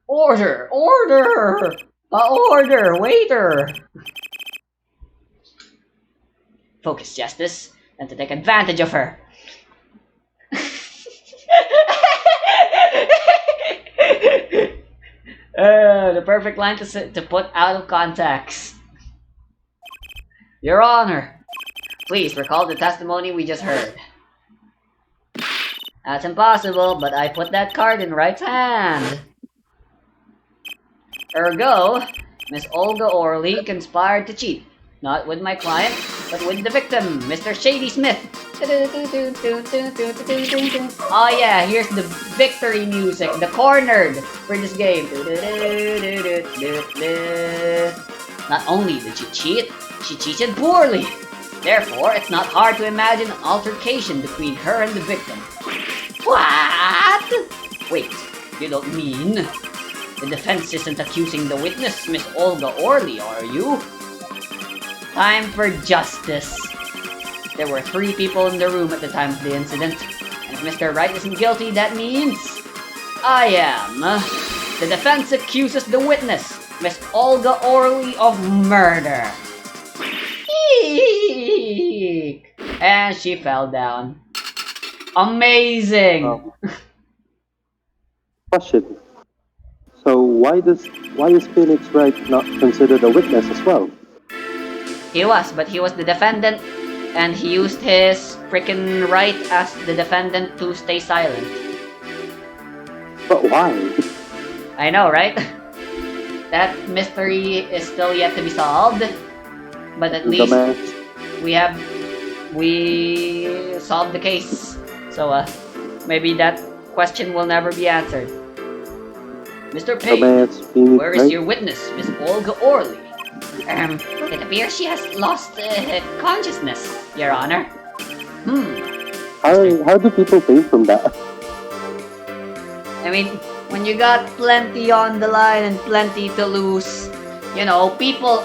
Order! Order! Order! Waiter! Focus, Justice, and to take advantage of her. The perfect line to put out of context. Your Honor, please recall the testimony we just heard. That's impossible, but I put that card in Wright's hand. Ergo, Miss Olga Orley conspired to cheat. Not with my client, but with the victim, Mr. Shady Smith. Oh yeah, here's the victory music, the cornered for this game. Not only did she cheat, she cheated poorly. Therefore, it's not hard to imagine an altercation between her and the victim. What? Wait, you don't mean... The defense isn't accusing the witness, Miss Olga Orly, are you? Time for justice. There were 3 people in the room at the time of the incident. And if Mr. Wright isn't guilty, that means... I am. The defense accuses the witness, Miss Olga Orly, of murder. Eek. And she fell down. Amazing! Question. So why is Phoenix Wright not considered a witness as well? He was, but he was the defendant, and he used his freaking right as the defendant to stay silent. But why? I know, right? That mystery is still yet to be solved. But at least we solved the case. So maybe that question will never be answered. Mr. Payne, where is your witness, Miss Olga Orly? It appears she has lost consciousness, Your Honor. How do people faint from that? I mean, when you got plenty on the line and plenty to lose, you know, people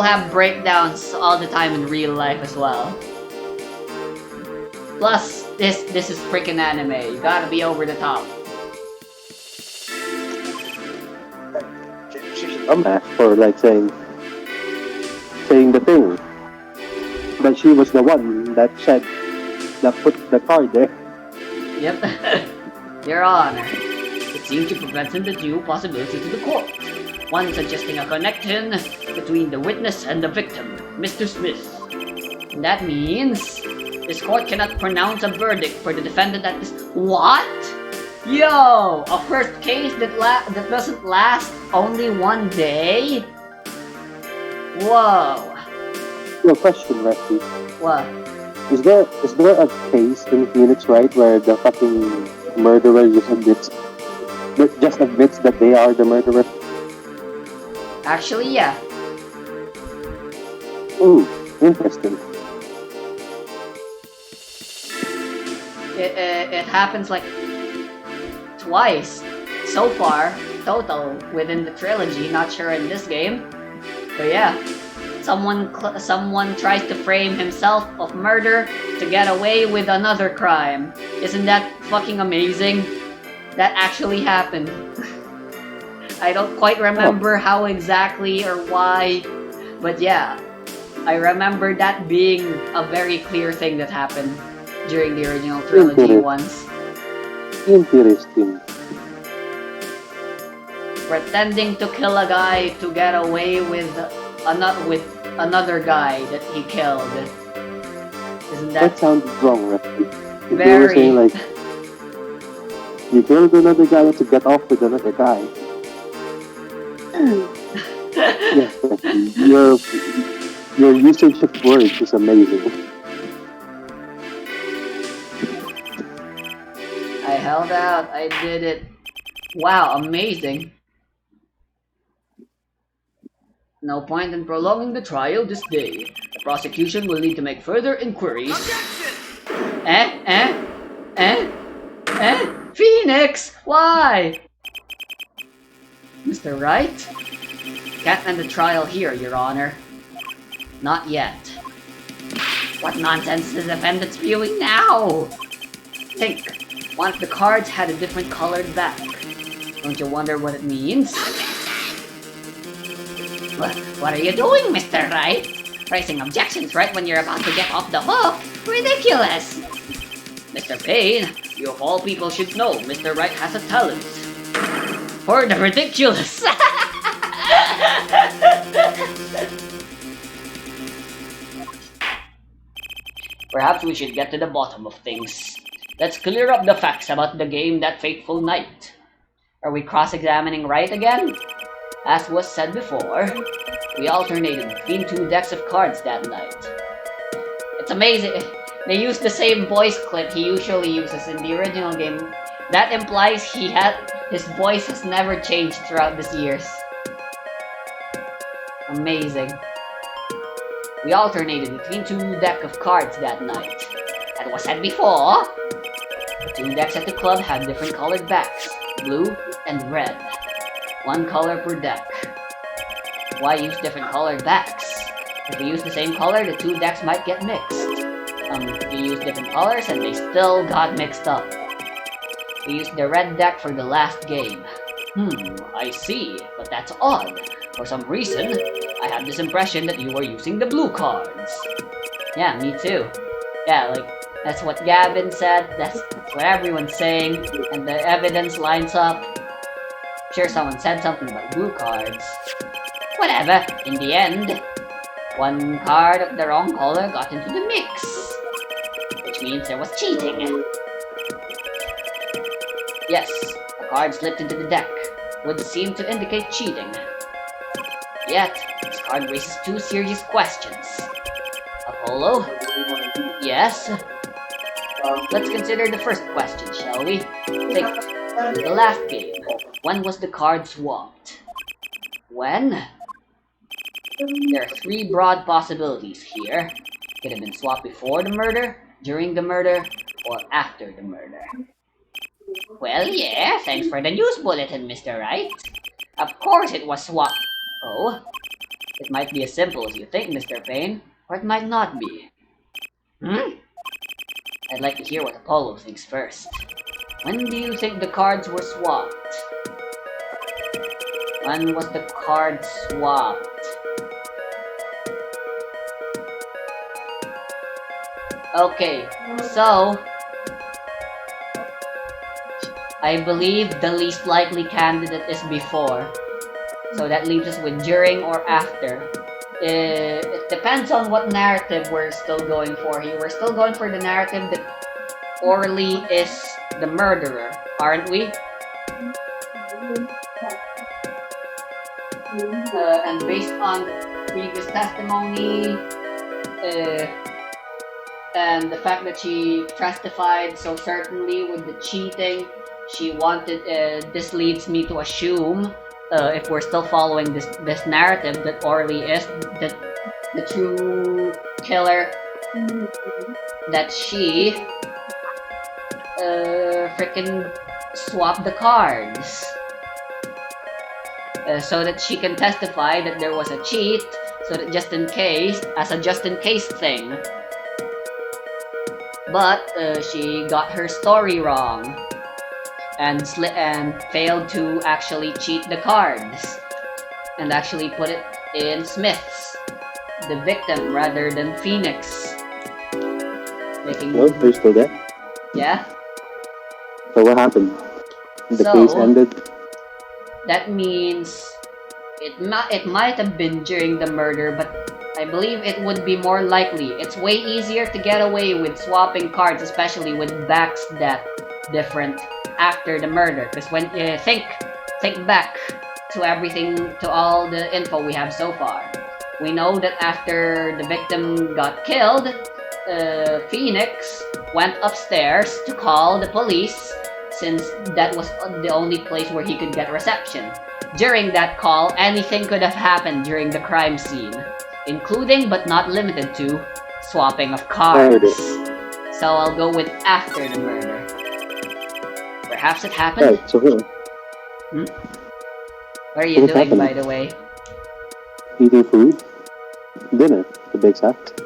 have breakdowns all the time in real life as well. Plus, this is freaking anime. You gotta be over the top. I'm asked for like saying the thing, but she was the one that put the card there. Yep. Your Honor, it seems to present the due possibility to the court. One suggesting a connection between the witness and the victim, Mr. Smith. And that means this court cannot pronounce a verdict for the defendant at this. What? Yo, a first case that doesn't last only 1 day? Whoa. No question, Rusty. What? Is there a case in Phoenix Wright where the fucking murderer just admits that they are the murderer? Actually, yeah. Ooh, interesting. It happens like twice so far total within the trilogy. Not sure in this game, but yeah, someone tries to frame himself of murder to get away with another crime. Isn't that fucking amazing? That actually happened. I don't quite remember how exactly or why, but yeah, I remember that being a very clear thing that happened during the original trilogy once. Interesting. Pretending to kill a guy to get away with another guy that he killed. Isn't that sounds wrong, Rusty? If very... they were saying like, you killed another guy to get off with another guy. Yes, your usage of words is amazing. I held out. I did it. Wow, amazing. No point in prolonging the trial this day. The prosecution will need to make further inquiries. Phoenix! Why? Mr. Wright? Can't end the trial here, Your Honor. Not yet. What nonsense is the defendant spewing now? Think. One of the cards had a different colored back. Don't you wonder what it means? What are you doing, Mr. Wright? Raising objections right when you're about to get off the hook? Ridiculous! Mr. Payne, you of all people should know Mr. Wright has a talent for the ridiculous. Perhaps we should get to the bottom of things. Let's clear up the facts about the game that fateful night. Are we cross-examining Wright again? As was said before, we alternated between 2 decks of cards that night. It's amazing. They used the same voice clip he usually uses in the original game. That implies his voice has never changed throughout these years. Amazing. We alternated between two decks of cards that night. As was said before, the two decks at the club had different colored backs, blue and red. One color per deck. Why use different colored backs? If we use the same color, the two decks might get mixed. We used different colors and they still got mixed up. We used the red deck for the last game. I see, but that's odd. For some reason, I had this impression that you were using the blue cards. Yeah, me too. Yeah, like, that's what Gavin said, that's what everyone's saying, and the evidence lines up. Sure, someone said something about blue cards. Whatever, in the end, one card of the wrong color got into the mix. Which means there was cheating. Yes, a card slipped into the deck. Would seem to indicate cheating. Yet, this card raises two serious questions. Apollo? Yes? Let's consider the first question, shall we? Think. In the last game, when was the card swapped? When? There are three broad possibilities here. It could have been swapped before the murder, during the murder, or after the murder. Well, yeah, thanks for the news bulletin, Mr. Wright. Of course it was swapped. Oh? It might be as simple as you think, Mr. Payne, or it might not be. I'd like to hear what Apollo thinks first. When do you think the cards were swapped? When was the card swapped? Okay, so I believe the least likely candidate is before. So that leaves us with during or after. It depends on what narrative we're still going for here. We're still going for the narrative that Orly is the murderer, aren't we? And based on previous testimony, and the fact that she testified so certainly with the cheating, she wanted. This leads me to assume, if we're still following this narrative, that Orly is the true killer. That she freaking swapped the cards. So that she can testify that there was a cheat, so that just in case, as a just in case thing. But she got her story wrong and failed to actually cheat the cards and actually put it in Smith's, the victim, rather than Phoenix. No, they're still there. Yeah. So what happened? The So, case ended. That means it might have been during the murder, but I believe it would be more likely. It's way easier to get away with swapping cards, especially with backs that different after the murder. Because when you think back to everything, to all the info we have so far, we know that after the victim got killed, Phoenix went upstairs to call the police, since that was the only place where he could get reception. During that call, anything could have happened during the crime scene, including but not limited to swapping of cards. So I'll go with after the murder. Perhaps it happened. Right, so here, What are you What's doing, happening? by the way? eating food, dinner, to be exact.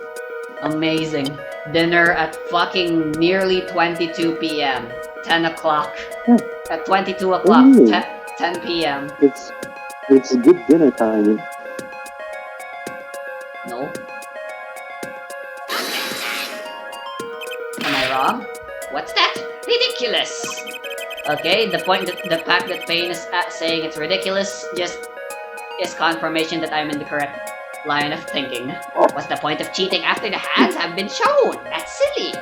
Amazing. Dinner at fucking nearly 22 p.m. 10 o'clock. At 22 o'clock, Ooh. 10 p.m. It's good dinner time. No. Am I wrong? What's that? Ridiculous! Okay, the fact that Payne is saying it's ridiculous just is confirmation that I'm in the correct line of thinking. What's the point of cheating after the hands have been shown? That's silly!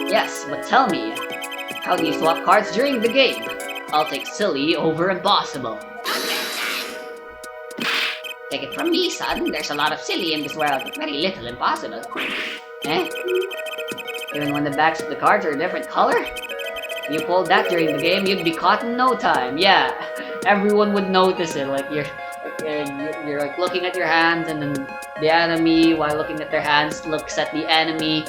Yes, but tell me, how do you swap cards during the game? I'll take silly over impossible. Take it from me, son. There's a lot of silly in this world, but very little impossible. Eh? Even when the backs of the cards are a different color? If you pulled that during the game, you'd be caught in no time. Yeah, everyone would notice it. Like, you're like looking at your hands, and then the enemy, while looking at their hands, looks at the enemy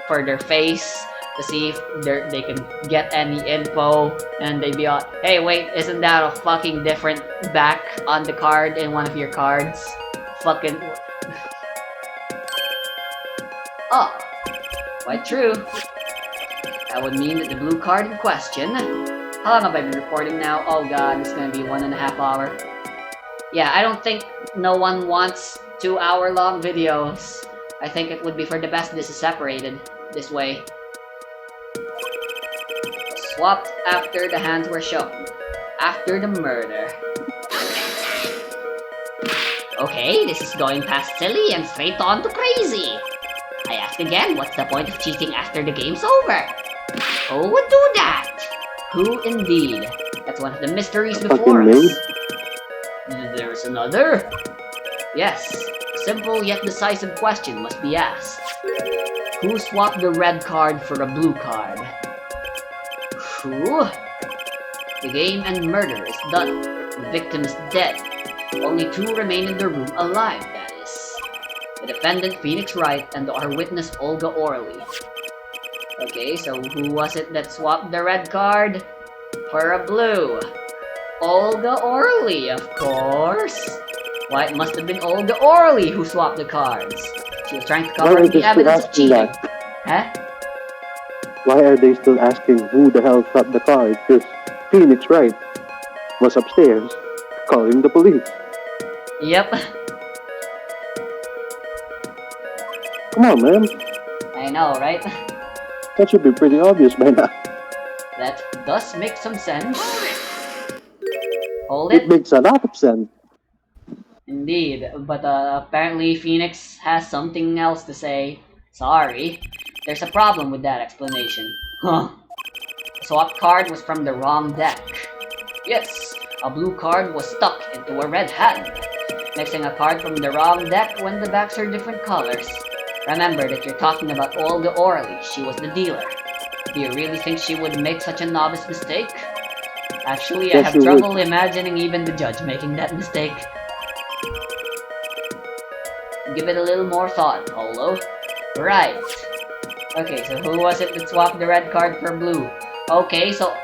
for their face to see if they can get any info, and they be like, hey, wait, isn't that a fucking different back on the card in one of your cards? Fucking. Oh, quite true. That would mean that the blue card in question. How long have I been recording now? Oh god, it's gonna be 1.5 hours. Yeah, I don't think no one wants 2-hour long videos. I think it would be for the best this is separated this way. Swapped after the hands were shown. After the murder. Okay, this is going past silly and straight on to crazy. I ask again, what's the point of cheating after the game's over? Who would do that? Who indeed? That's one of the mysteries before us. There's another? Yes, a simple yet decisive question must be asked. Who swapped the red card for a blue card? Who? The game and murder is done. The victim is dead. Only 2 remain in the room alive, that is. The defendant, Phoenix Wright, and our witness, Olga Orly. Okay, so who was it that swapped the red card for a blue? Olga Orly, of course. Why, it must have been Olga Orly who swapped the cards. She was trying to cover up the evidence of cheating. Huh? Why are they still asking who the hell swapped the card? Because Phoenix Wright was upstairs calling the police. Yep. Come on, man. I know, right? That should be pretty obvious by now. That does make some sense. Hold It it. makes a lot of sense. Indeed, but apparently Phoenix has something else to say. Sorry. There's a problem with that explanation. Huh. The swap card was from the wrong deck. Yes, a blue card was stuck into a red hand. Mixing a card from the wrong deck when the backs are different colors. Remember that you're talking about Olga Orly. She was the dealer. Do you really think she would make such a novice mistake? Actually, I Yes, have she trouble would. imagining even the judge making that mistake. Give it a little more thought, Polo. Right. Okay, so who was it that swapped the red card for blue? Okay, so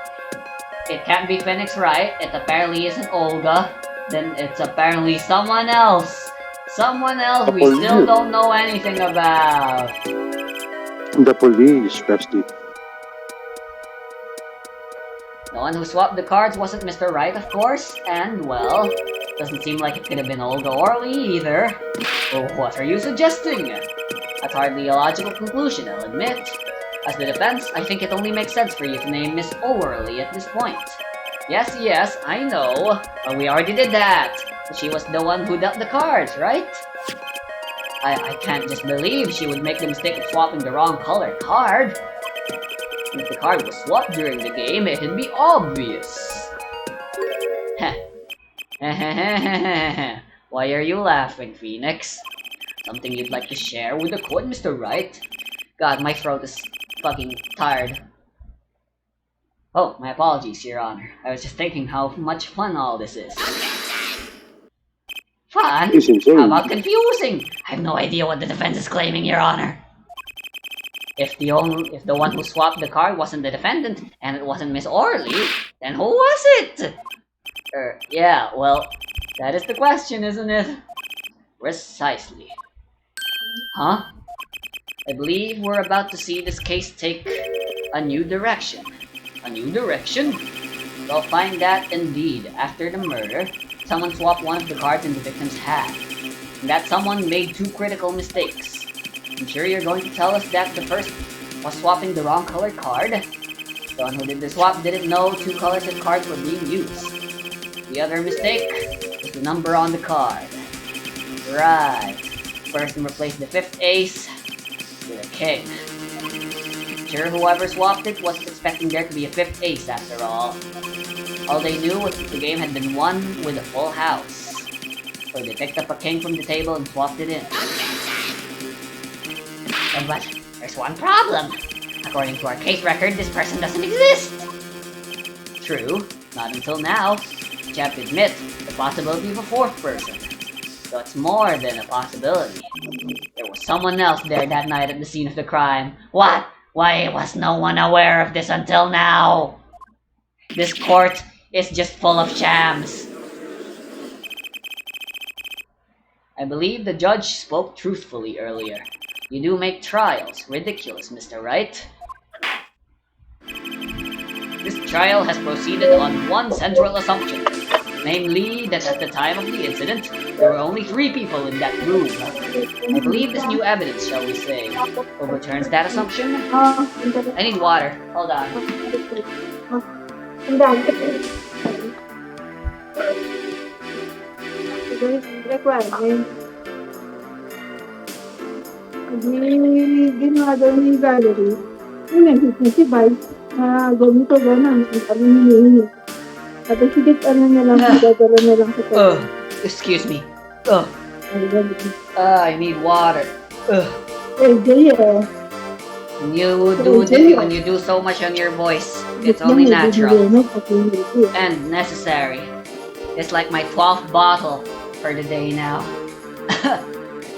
it can't be Phoenix Wright. It apparently isn't Olga. Then it's apparently someone else. Someone else we Police. still don't know anything about. The police, Rusty. The one who swapped the cards wasn't Mr. Wright, of course, and, well, doesn't seem like it could have been Olga Orly either. Well, what are you suggesting? That's hardly a logical conclusion, I'll admit. As the defense, I think it only makes sense for you to name Miss Orly at this point. Yes, I know, but we already did that. She was the one who dealt the cards, right? I can't just believe she would make the mistake of swapping the wrong colored card. If the card was swapped during the game, it'd be obvious. Heh. Why are you laughing, Phoenix? Something you'd like to share with the court, Mr. Wright? God, my throat is fucking tired. Oh, my apologies, Your Honor. I was just thinking how much fun all this is. Fun? It's insane. How about confusing? I have no idea what the defense is claiming, Your Honor. If the one who swapped the card wasn't the defendant, and it wasn't Miss Orly, then who was it? Yeah, well, that is the question, isn't it? Precisely. Huh? I believe we're about to see this case take a new direction. A new direction? We'll find that, indeed, after the murder, someone swapped one of the cards in the victim's hand. And that someone made 2 critical mistakes. I'm sure you're going to tell us that the first was swapping the wrong colored card. The one who did the swap didn't know 2 colors of cards were being used. The other mistake was the number on the card. Right. Person replaced the 5th ace with a king. I'm sure whoever swapped it wasn't expecting there to be a 5th ace after all. All they knew was that the game had been won with a full house. So they picked up a king from the table and swapped it in. But there's one problem. According to our case record, this person doesn't exist. True, not until now. You have to admit the possibility of a 4th person. So it's more than a possibility. There was someone else there that night at the scene of the crime. What? Why was no one aware of this until now? This court is just full of shams. I believe the judge spoke truthfully earlier. You do make trials ridiculous, Mr. Wright. This trial has proceeded on one central assumption, namely that at the time of the incident, there were only 3 people in that room. I believe this new evidence, shall we say, overturns that assumption. I need water. Hold on. Requirement. Ginawa daw ni Valerie. Yung nag-hit si Vice na ganito gano'n. Ang kami hinihingi. Tapos higit ano na lang, dadala na lang sa Excuse me. I need water. Jay, When you do so much on your voice, it's only natural and necessary. It's like my 12th bottle for the day now.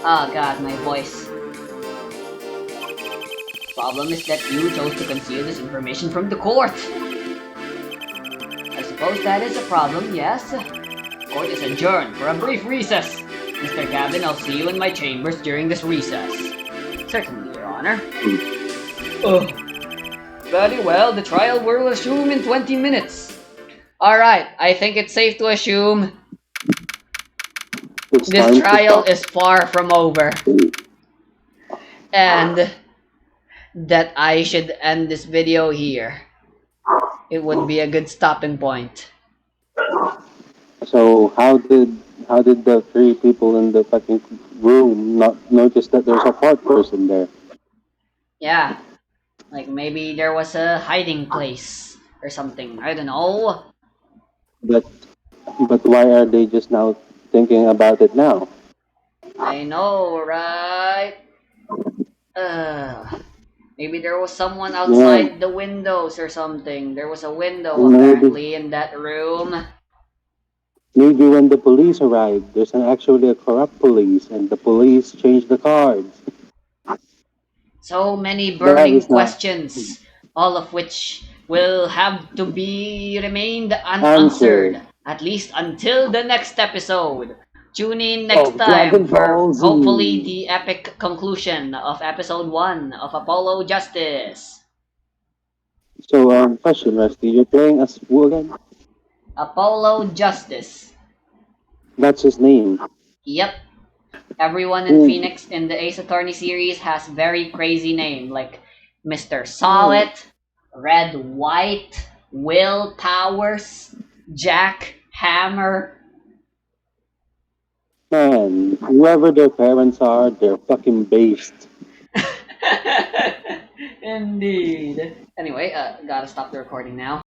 Oh god, my voice. Problem is that you chose to conceal this information from the court. I suppose that is a problem, yes? Court is adjourned for a brief recess. Mr. Gavin, I'll see you in my chambers during this recess. Certainly, Your Honor. Very well, the trial will resume in 20 minutes. Alright, I think it's safe to assume this trial is far from over. And that I should end this video here. It would be a good stopping point. So how did the 3 people in the fucking room not notice that there's a 4th person there? Yeah. Like maybe there was a hiding place or something. I don't know. But why are they just now thinking about it now? I know, right? Maybe there was someone outside the windows or something. There was a window apparently in that room. Maybe when the police arrived, there's actually a corrupt police, and the police changed the cards. So many burning questions, all of which will have to be remained unanswered, at least until the next episode. Tune in next time for hopefully the epic conclusion of episode 1 of Apollo Justice. So, question, Rusty, you're playing as who again? Apollo Justice. That's his name. Yep. Everyone in Phoenix in the Ace Attorney series has very crazy name, like Mr. Solid, Red White, Will Powers, Jack Hammer. Man, whoever their parents are, they're fucking based. Indeed. Anyway, gotta stop the recording now.